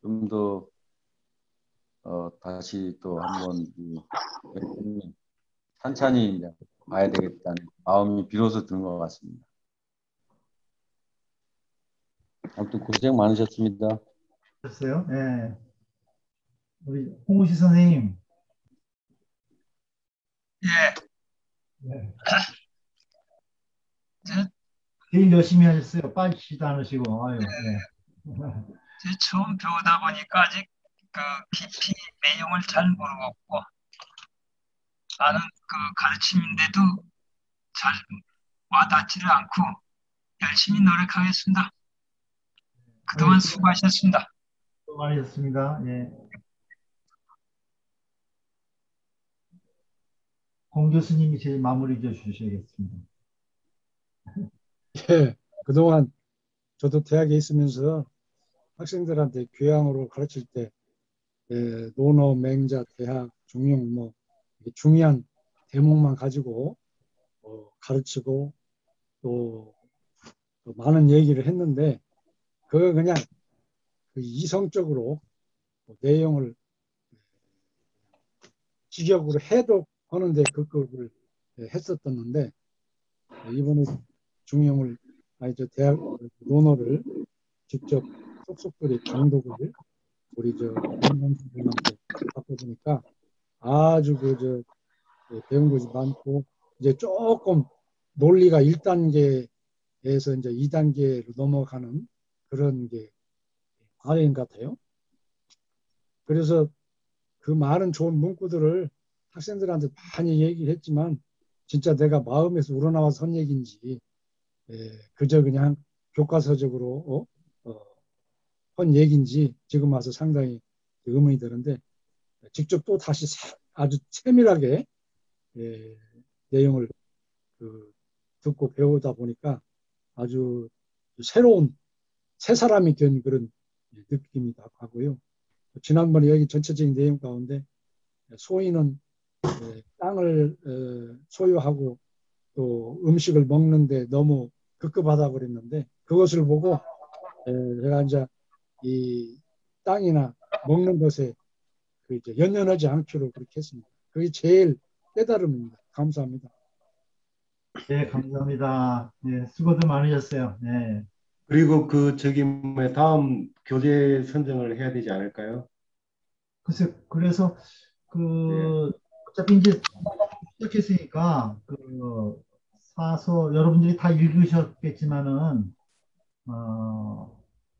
좀 더 다시 또 한번 찬찬히 이제 봐야 되겠다는 마음이 비로소 드는 것 같습니다. 아무튼 고생 많으셨습니다. 하셨어요. 예, 우리 홍우시 선생님. 예, 예, 제, 제일 열심히 하셨어요. 빠지지도 않으시고. 아유, 예. 제 처음 배우다 보니까 아직 그 깊이 내용을 잘 모르겠고 나는 그 가르침인데도 잘 와닿지를 않고 열심히 노력하겠습니다. 그동안 수고하셨습니다. 수고 많으셨습니다. 예. 공 교수님이 제일 마무리 좀 주셔야겠습니다. 예, 그동안 저도 대학에 있으면서 학생들한테 교양으로 가르칠 때 논어, 맹자, 대학, 중용 뭐 중요한 대목만 가지고 가르치고 또 많은 얘기를 했는데 그거 그냥 그 이성적으로 내용을 직역으로 해독하는데 그걸 했었었는데 이번에 중용을 아니 저 대학 논어를 직접 속속들이 강독을 우리 저 선생님한테 바꿔보니까 아주 그저 배운 것이 많고 이제 조금 논리가 1단계에서 이제 2단계로 넘어가는 그런 게 과정인 것 같아요. 그래서 그 많은 좋은 문구들을 학생들한테 많이 얘기를 했지만 진짜 내가 마음에서 우러나와서 한 얘기인지 그저 그냥 교과서적으로 한 얘기인지 지금 와서 상당히 의문이 드는데 직접 또 다시 아주 세밀하게 내용을 듣고 배우다 보니까 아주 새로운 새 사람이 된 그런 느낌이 나고요. 지난번에 여기 전체적인 내용 가운데 소인은 땅을 소유하고 또 음식을 먹는데 너무 급급하다고 그랬는데 그것을 보고 제가 이제 이 땅이나 먹는 것에 그 이제 연연하지 않기로 그렇게 했습니다. 그게 제일 깨달음입니다. 감사합니다. 네, 감사합니다. 네, 수고도 많으셨어요. 네. 그리고 그 저기 뭐 다음 교재 선정을 해야 되지 않을까요? 글쎄, 그래서 네. 어차피 이제 시작했으니까 사서 여러분들이 다 읽으셨겠지만은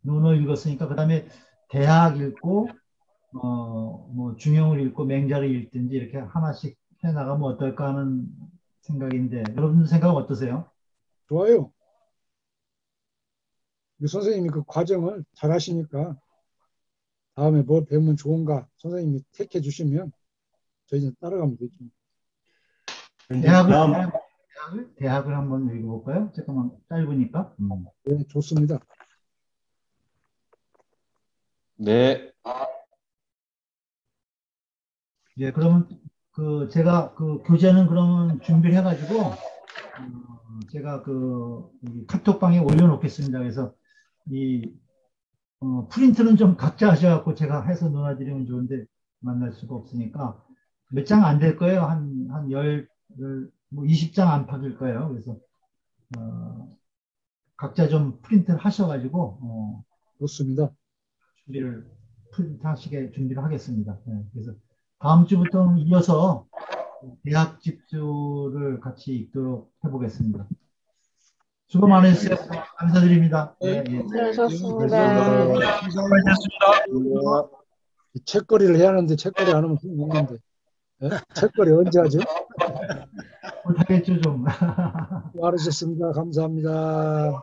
논어 읽었으니까 그다음에 대학 읽고 뭐 중용을 읽고 맹자를 읽든지 이렇게 하나씩 해 나가면 어떨까 하는 생각인데 여러분 생각은 어떠세요? 좋아요. 선생님이 그 과정을 잘 하시니까 다음에 뭘 배우면 좋은가 선생님이 택해 주시면 저희는 따라가면 되죠. 대학을 한번 읽어볼까요? 잠깐만 짧으니까. 네, 좋습니다. 네. 예, 그러면 제가 교재는 그러면 준비를 해가지고 제가 이 카톡방에 올려놓겠습니다. 그래서 프린트는 좀 각자 하셔갖고 제가 해서 논하드리면 좋은데 만날 수가 없으니까 몇 장 안 될 거예요. 한 뭐 20장 안팎일 거예요. 그래서 각자 좀 프린트 하셔가지고 좋습니다. 준비를 프린트 하시게 준비를 하겠습니다. 네, 그래서 다음 주부터는 이어서 대학 집주를 같이 읽도록 해보겠습니다. 수고 많으셨어요. 감사드립니다. 네, 예. 수고하셨습니다. 수고하셨습니다. 이 책거리를 해야 하는데 책거리 안 하면 힘없는데. 예? 책거리 언제 하죠? 못하겠죠 좀. 수고하셨습니다. 감사합니다.